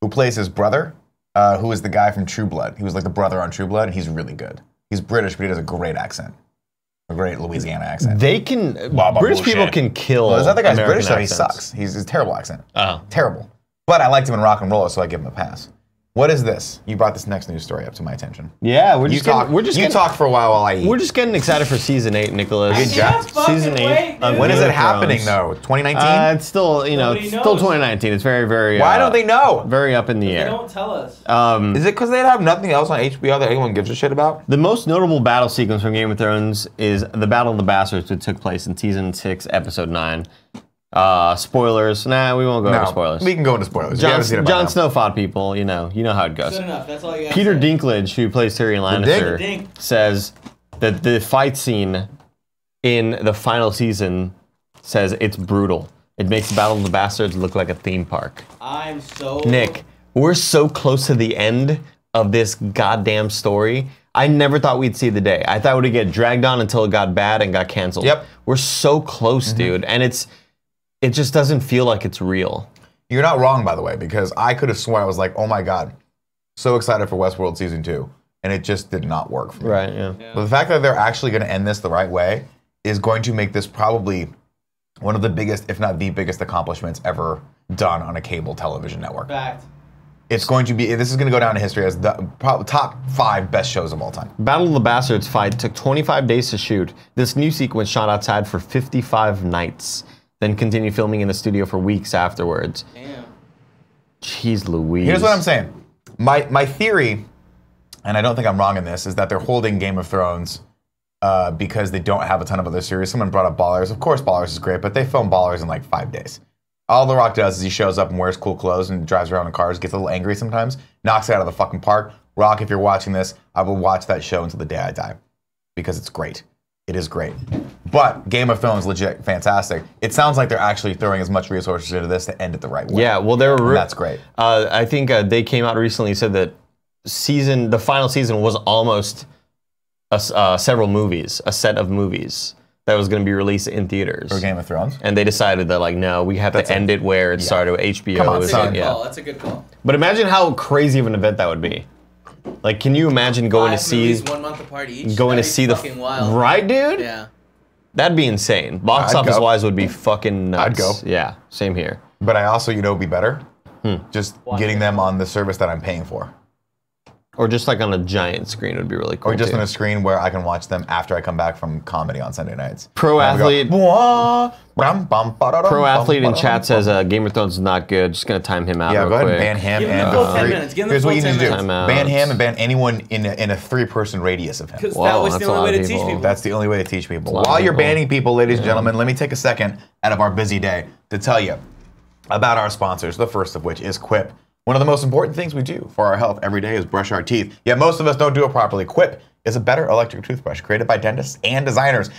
who plays his brother, who is the guy from True Blood. He was like the brother on True Blood, and he's really good. He's British, but he does a great accent. A great Louisiana accent. They can, British people can kill. Well, this other guy's American British, though. He accents. sucks. He's a terrible accent. Oh. Terrible. But I liked him in Rock and Roller, so I give him a pass. What is this? You brought this next news story up to my attention. Yeah, You talk for a while I eat. We're just getting excited for season 8, Nicholas. Good job. Season 8. of When is Game it of happening, Thrones. though? 2019? It's still, Nobody it's still knows. 2019. It's very, very. Why don't they know? Very up in the They air. don't tell us. Is it because they have nothing else on HBO that anyone gives a shit about? The most notable battle sequence from Game of Thrones is the Battle of the Bastards, which took place in season 6, episode 9. Spoilers. Nah, we won't go over spoilers. We can go into spoilers. You haven't seen it by Jon now. Snow fought people. You know how it goes. Good enough. That's all you got. Peter Dinklage, who plays Tyrion Dink. Lannister, says that the fight scene in the final season says it's brutal. It makes Battle of the Bastards look like a theme park. I'm so Nick, we're so close to the end of this goddamn story, I never thought we'd see the day. I thought it would get dragged on until it got bad and got canceled. Yep. We're so close, dude, and it just doesn't feel like it's real. You're not wrong, by the way, because I could have sworn I was like, oh my god, so excited for Westworld Season 2, and it just did not work for me. Right, yeah. But the fact that they're actually going to end this the right way is going to make this probably one of the biggest, if not the biggest accomplishments ever done on a cable television network. Fact. It's going to be, this is going to go down in history as the top 5 best shows of all time. Battle of the Bastards fight took 25 days to shoot. This new sequence shot outside for 55 nights, then continued filming in the studio for weeks afterwards. Damn. Jeez Louise. Here's what I'm saying. My theory, and I don't think I'm wrong in this, is that they're holding Game of Thrones because they don't have a ton of other series. Someone brought up Ballers. Of course, Ballers is great, but they film Ballers in like 5 days. All The Rock does is he shows up and wears cool clothes and drives around in cars, gets a little angry sometimes, knocks it out of the fucking park. Rock, if you're watching this, I will watch that show until the day I die because it's great. It is great. But Game of Thrones, legit fantastic. It sounds like they're actually throwing as much resources into this to end it the right way. Yeah, well, that's great. I think they came out recently and said that the final season was almost several movies, a set of movies that was going to be released in theaters. For Game of Thrones? And they decided that, like, no, we have to end it where it started with HBO. Come on, That's a good call. That's a good call. But imagine how crazy of an event that would be. Like, can you imagine going to 5 see... movies, 1 month apart each? Going to That'd be see the... fucking wild. Right, dude? Yeah. That'd be insane. Box I'd office go. wise would be fucking nuts. I'd go. Yeah, same here. But I also, would be better? Just getting them on the service that I'm paying for. Or just like on a giant screen would be really cool. Or just too. on a screen where I can watch them after I come back from comedy on Sunday nights. Pro And we athlete. go, Pro athlete in chat says Game of Thrones is not good. Just gonna time him out. Yeah, real go ahead quick. and ban him Give him and the full the 10 three. minutes. Give him the Here's full what you need to 10 do. minutes. Timeout. Ban him and ban anyone in a 3-person radius of him. Because Whoa, that was that's the a only lot way of to teach people. people. That's the only way to teach people. lot of While you're people. banning people, ladies and gentlemen, let me take a second out of our busy day to tell you about our sponsors, the first of which is Quip. One of the most important things we do for our health every day is brush our teeth, yet most of us don't do it properly. Quip is a better electric toothbrush created by dentists and designers.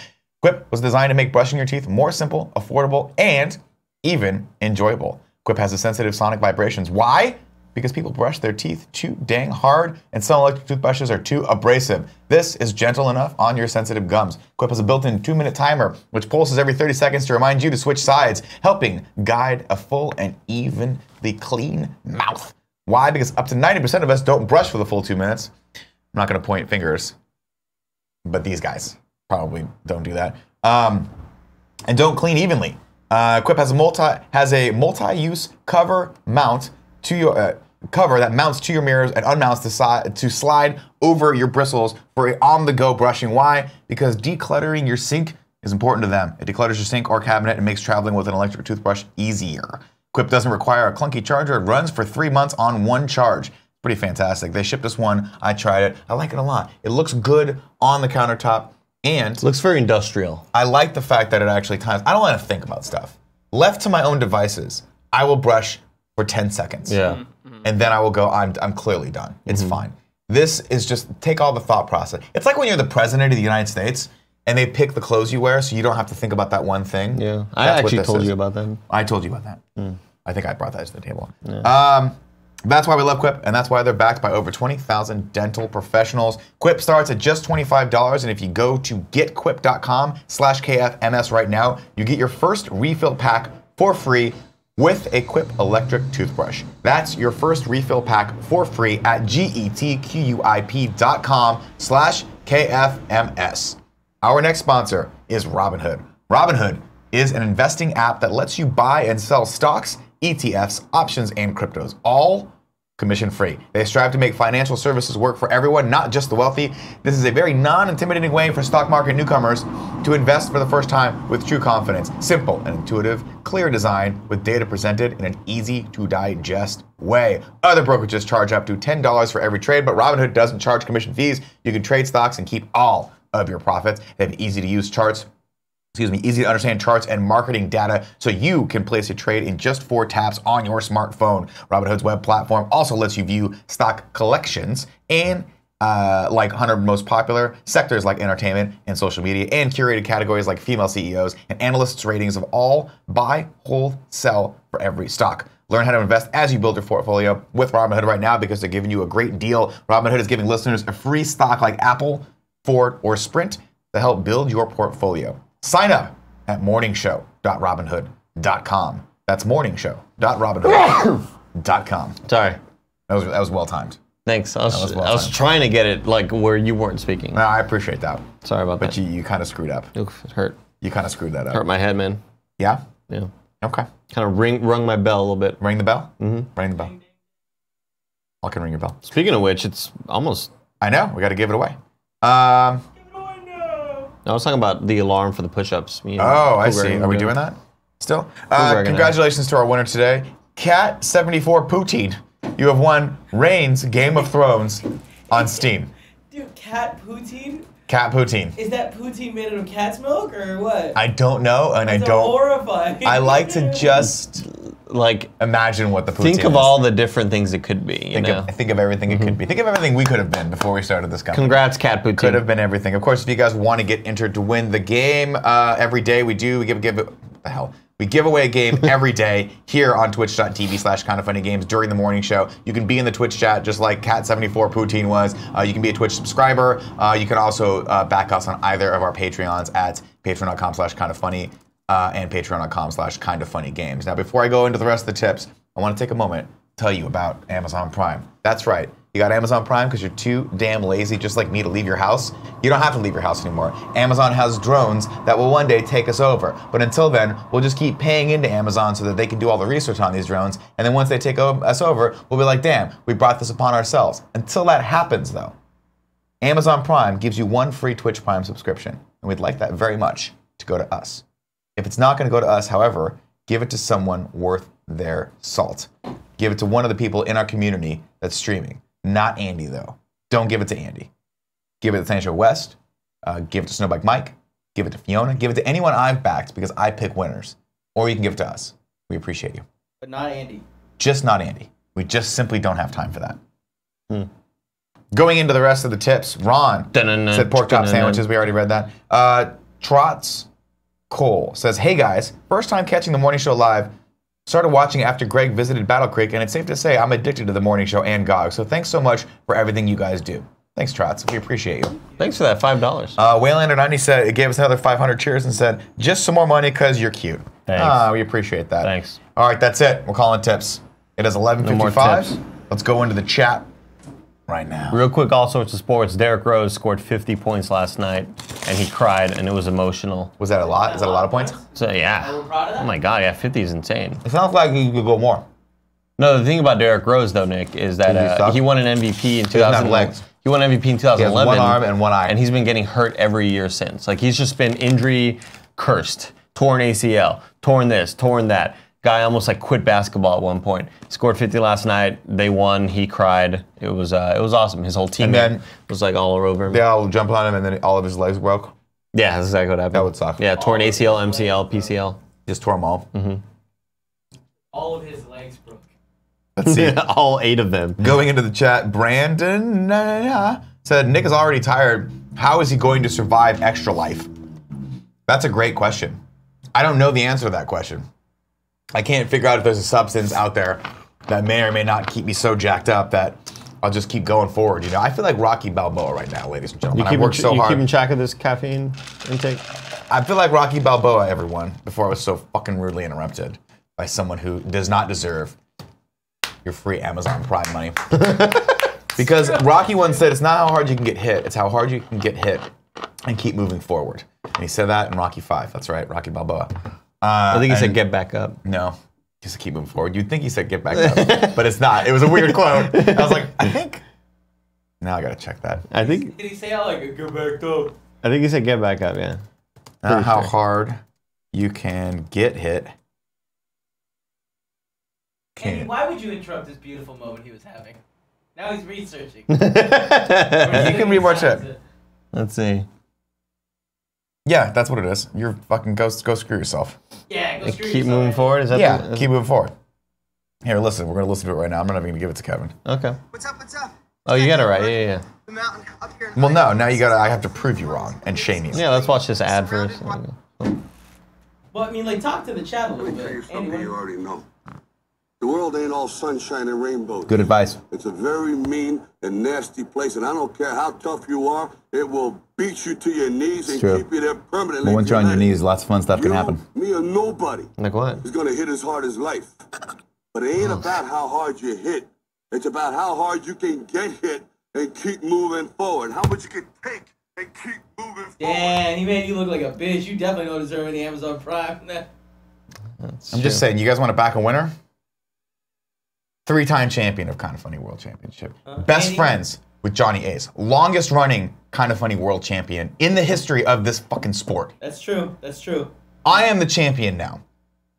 Quip was designed to make brushing your teeth more simple, affordable, and even enjoyable. Quip has a sensitive sonic vibrations. Why? Because people brush their teeth too dang hard, and some electric toothbrushes are too abrasive. This is gentle enough on your sensitive gums. Quip has a built-in 2-minute timer, which pulses every 30 seconds to remind you to switch sides, helping guide a full and evenly clean mouth. Why? Because up to 90% of us don't brush for the full 2 minutes. I'm not going to point fingers, but these guys probably don't do that. And don't clean evenly. Quip has a multi-use cover mount to your cover that mounts to your mirrors and unmounts to slide over your bristles for a on-the-go brushing. Why? Because decluttering your sink is important to them. It declutters your sink or cabinet and makes traveling with an electric toothbrush easier. Quip doesn't require a clunky charger. It runs for 3 months on one charge. Pretty fantastic. They shipped us one. I tried it. I like it a lot. It looks good on the countertop, and Looks very industrial. I like the fact that it actually times. I don't want to think about stuff. Left to my own devices, I will brush for 10 seconds. Yeah. And then I will go, I'm clearly done. It's fine. This is just, take all the thought process. It's like when you're the president of the United States and they pick the clothes you wear so you don't have to think about that one thing. Yeah. I That's what actually this told is. you about that. I told you about that. I think I brought that to the table. That's why we love Quip, and that's why they're backed by over 20,000 dental professionals. Quip starts at just $25, and if you go to getquip.com/KFMS right now, you get your first refill pack for free with a Quip electric toothbrush. That's your first refill pack for free at getquip.com/KFMS. Our next sponsor is Robinhood. Robinhood is an investing app that lets you buy and sell stocks, ETFs, options, and cryptos, all commission-free. They strive to make financial services work for everyone, not just the wealthy. This is a very non-intimidating way for stock market newcomers to invest for the first time with true confidence. Simple and intuitive, clear design with data presented in an easy-to-digest way. Other brokerages charge up to $10 for every trade, but Robinhood doesn't charge commission fees. You can trade stocks and keep all of your profits. They have easy-to-use charts. Easy to understand charts and marketing data so you can place a trade in just 4 taps on your smartphone. Robinhood's web platform also lets you view stock collections and like 100 most popular sectors like entertainment and social media, and curated categories like female CEOs and analysts' ratings of all buy, hold, sell for every stock. Learn how to invest as you build your portfolio with Robinhood right now because they're giving you a great deal. Robinhood is giving listeners a free stock like Apple, Ford, or Sprint to help build your portfolio. Sign up at morningshow.robinhood.com. That's morningshow.robinhood.com. Sorry. That was well timed. Thanks. I was trying to get it like where you weren't speaking. No, I appreciate that. Sorry about that. But you kind of screwed up. Oof, it hurt. You kind of screwed that up. Hurt my head, man. Yeah? Yeah. Okay. Kind of rung my bell a little bit. Ring the bell? Mm-hmm. Ring the bell. I can ring your bell. Speaking of which, it's almost... I know. We got to give it away. I was talking about the alarm for the push-ups. I see. Are we doing that still? Congratulations to our winner today, Cat74 Poutine. You have won Reigns Game of Thrones on Steam. Dude, cat poutine? Cat poutine. Is that poutine made out of cat's milk or what? I don't know, and That's I don't. Horrifying. I like to just like imagine what the poutine think of is. all the different things it could be. Think of everything it could be. Think of everything we could have been before we started this company. Congrats, Cat Poutine. Could have been everything. Of course, if you guys want to get entered to win the game every day, we give away a game every day here on twitch.tv/kindafunnygames during the morning show. You can be in the Twitch chat just like Cat74 Poutine was. You can be a Twitch subscriber. You can also back us on either of our Patreons at patreon.com/kindafunny and patreon.com/kindafunnygames. Now, before I go into the rest of the tips, I want to take a moment to tell you about Amazon Prime. That's right. You got Amazon Prime because you're too damn lazy, just like me, to leave your house. You don't have to leave your house anymore. Amazon has drones that will one day take us over. But until then, we'll just keep paying into Amazon so that they can do all the research on these drones. And then once they take us over, we'll be like, damn, we brought this upon ourselves. Until that happens, though, Amazon Prime gives you one free Twitch Prime subscription. And we'd like that very much to go to us. If it's not going to go to us, however, give it to someone worth their salt. Give it to one of the people in our community that's streaming. Not Andy, though. Don't give it to Andy. Give it to Sancho West. Give it to Snowbike Mike. Give it to Fiona. Give it to anyone I've backed because I pick winners. Or you can give it to us. We appreciate you. But not Andy. Just not Andy. We just simply don't have time for that. Going into the rest of the tips, Ron said pork chop sandwiches. We already read that. Trots Cole says, hey guys, first time catching the morning show live. Started watching after Greg visited Battle Creek, and it's safe to say I'm addicted to the morning show and GOG. So thanks so much for everything you guys do. Thanks, Trots. We appreciate you. Thanks for that $5. Waylander90 said it gave us another 500 cheers and said, just some more money because you're cute. Thanks. We appreciate that. Thanks. All right, that's it. We're calling tips. It is 11:55. Let's go into the chat right now. Real quick, all sorts of sports. Derrick Rose scored 50 points last night, and he cried, and it was emotional. Was that a lot? Is that a lot of points? So yeah. Oh my God, yeah, 50 is insane. It sounds like you could go more. No, the thing about Derrick Rose though, Nick, is that he won an MVP in 2011. He won MVP in 2011. He has one arm and one eye, and he's been getting hurt every year since. Like he's just been injury cursed, torn ACL, torn this, torn that. Guy almost like quit basketball at one point. Scored 50 last night. They won. He cried. It was awesome. His whole team was like all over him. They all jumped on him, and then all of his legs broke. Yeah, that's exactly what happened. That would suck. Yeah, torn ACL, MCL, PCL. Just tore them all. All of his legs broke. Let's see. All 8 of them. Going into the chat, Brandon said, Nick is already tired. How is he going to survive extra life? That's a great question. I don't know the answer to that question. I can't figure out if there's a substance out there that may or may not keep me so jacked up that I'll just keep going forward. You know, I feel like Rocky Balboa right now, ladies and gentlemen. I worked so hard. You keeping track of this caffeine intake? I feel like Rocky Balboa, everyone, before I was so fucking rudely interrupted by someone who does not deserve your free Amazon Prime money. Because Rocky once said, it's not how hard you can get hit, it's how hard you can get hit and keep moving forward. And he said that in Rocky 5. That's right, Rocky Balboa. I think he said get back up. No, just keep moving forward. You'd think he said get back up, but it's not. It was a weird quote. I was like, I think. Now I gotta check that. I think. Did he say I like get back up? I think he said get back up. Yeah. Not how hard you can get hit. Andy, why would you interrupt this beautiful moment he was having? Now he's researching. You can read more chat. Let's see. Yeah, that's what it is. You're fucking go screw yourself. Yeah, go screw keep yourself. moving forward. Is that keep moving forward. Here, listen. We're gonna listen to it right now. I'm not even gonna give it to Kevin. Okay. What's up? What's up? Oh, you got it right. Yeah. The mountain up here. In Well, no. Now you gotta. I have to prove you wrong and shame you. Yeah. Let's watch this ad first. Well, I mean, like, talk to the chat a little Let me tell you bit. something Andy, you already know. The world ain't all sunshine and rainbows. Good advice. It's a very mean and nasty place, and I don't care how tough you are, it will beat you to your knees and true. keep you there permanently. But once you're on your knees, lots of fun stuff can happen. Me or nobody Like what? is gonna hit as hard as life. But it ain't about how hard you hit. It's about how hard you can get hit and keep moving forward. How much you can take and keep moving forward. Damn, he made you look like a bitch. You definitely don't deserve any Amazon Prime. I'm just saying, you guys want to back a winner? 3-time champion of Kind of Funny World Championship. Best Andy? friends with Johnny Ace. Longest running Kind of Funny World Champion in the history of this fucking sport. That's true. That's true. I am the champion now.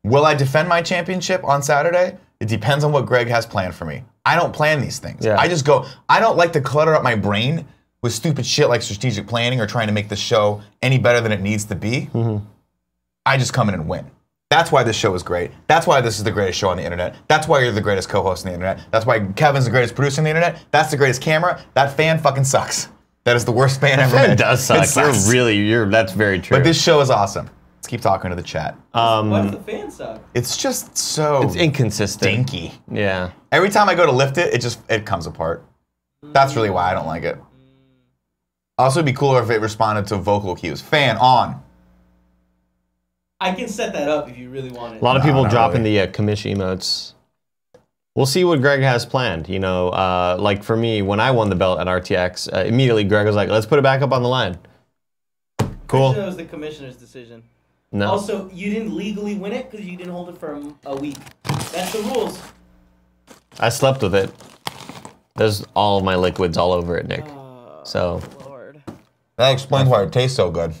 Will I defend my championship on Saturday? It depends on what Greg has planned for me. I don't plan these things. Yeah. I just go, I don't like to clutter up my brain with stupid shit like strategic planning or trying to make the show any better than it needs to be. I just come in and win. That's why this show is great. That's why this is the greatest show on the internet. That's why you're the greatest co-host on the internet. That's why Kevin's the greatest producer on the internet. That's the greatest camera. That fan fucking sucks. That is the worst fan ever made. It does It suck. sucks. That's very true. But this show is awesome. Let's keep talking to the chat. Why does the fan suck? It's just so it's inconsistent. dinky. Yeah. Every time I go to lift it, it comes apart. That's really why I don't like it. Also, it'd be cooler if it responded to vocal cues. Fan on. I can set that up if you really want it. A lot of people not dropping really. the commish emotes. We'll see what Greg has planned. You know, like for me, when I won the belt at RTX, immediately Greg was like, let's put it back up on the line. Cool. That was the commissioner's decision. No. Also, you didn't legally win it because you didn't hold it for a week. That's the rules. I slept with it. There's all of my liquids all over it, Nick. So, Lord. That explains why it tastes so good.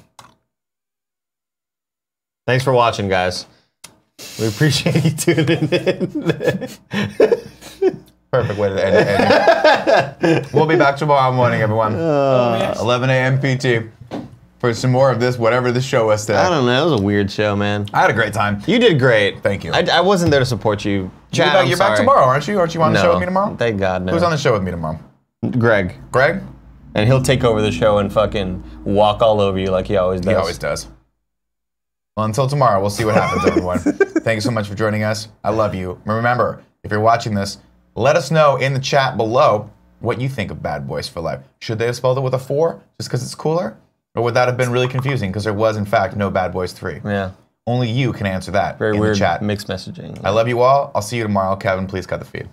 thanks for watching, guys. We appreciate you tuning in. Perfect way to end it. We'll be back tomorrow morning, everyone. 11 a.m. PT for some more of this, whatever the show was today. I don't know. It was a weird show, man. I had a great time. You did great. Thank you. I wasn't there to support you. Chad, You're back tomorrow, aren't you? Aren't you on the show with me tomorrow? Thank God, no. Who's on the show with me tomorrow? Greg. Greg? And he'll take over the show and fucking walk all over you like he always does. He always does. Well, until tomorrow, we'll see what happens, everyone. Thank you so much for joining us. I love you. Remember, if you're watching this, let us know in the chat below what you think of Bad Boys for Life. Should they have spelled it with a 4 just because it's cooler? Or would that have been really confusing because there was, in fact, no Bad Boys 3? Yeah. Only you can answer that Very in weird the chat. mixed messaging. I love you all. I'll see you tomorrow. Kevin, please cut the feed.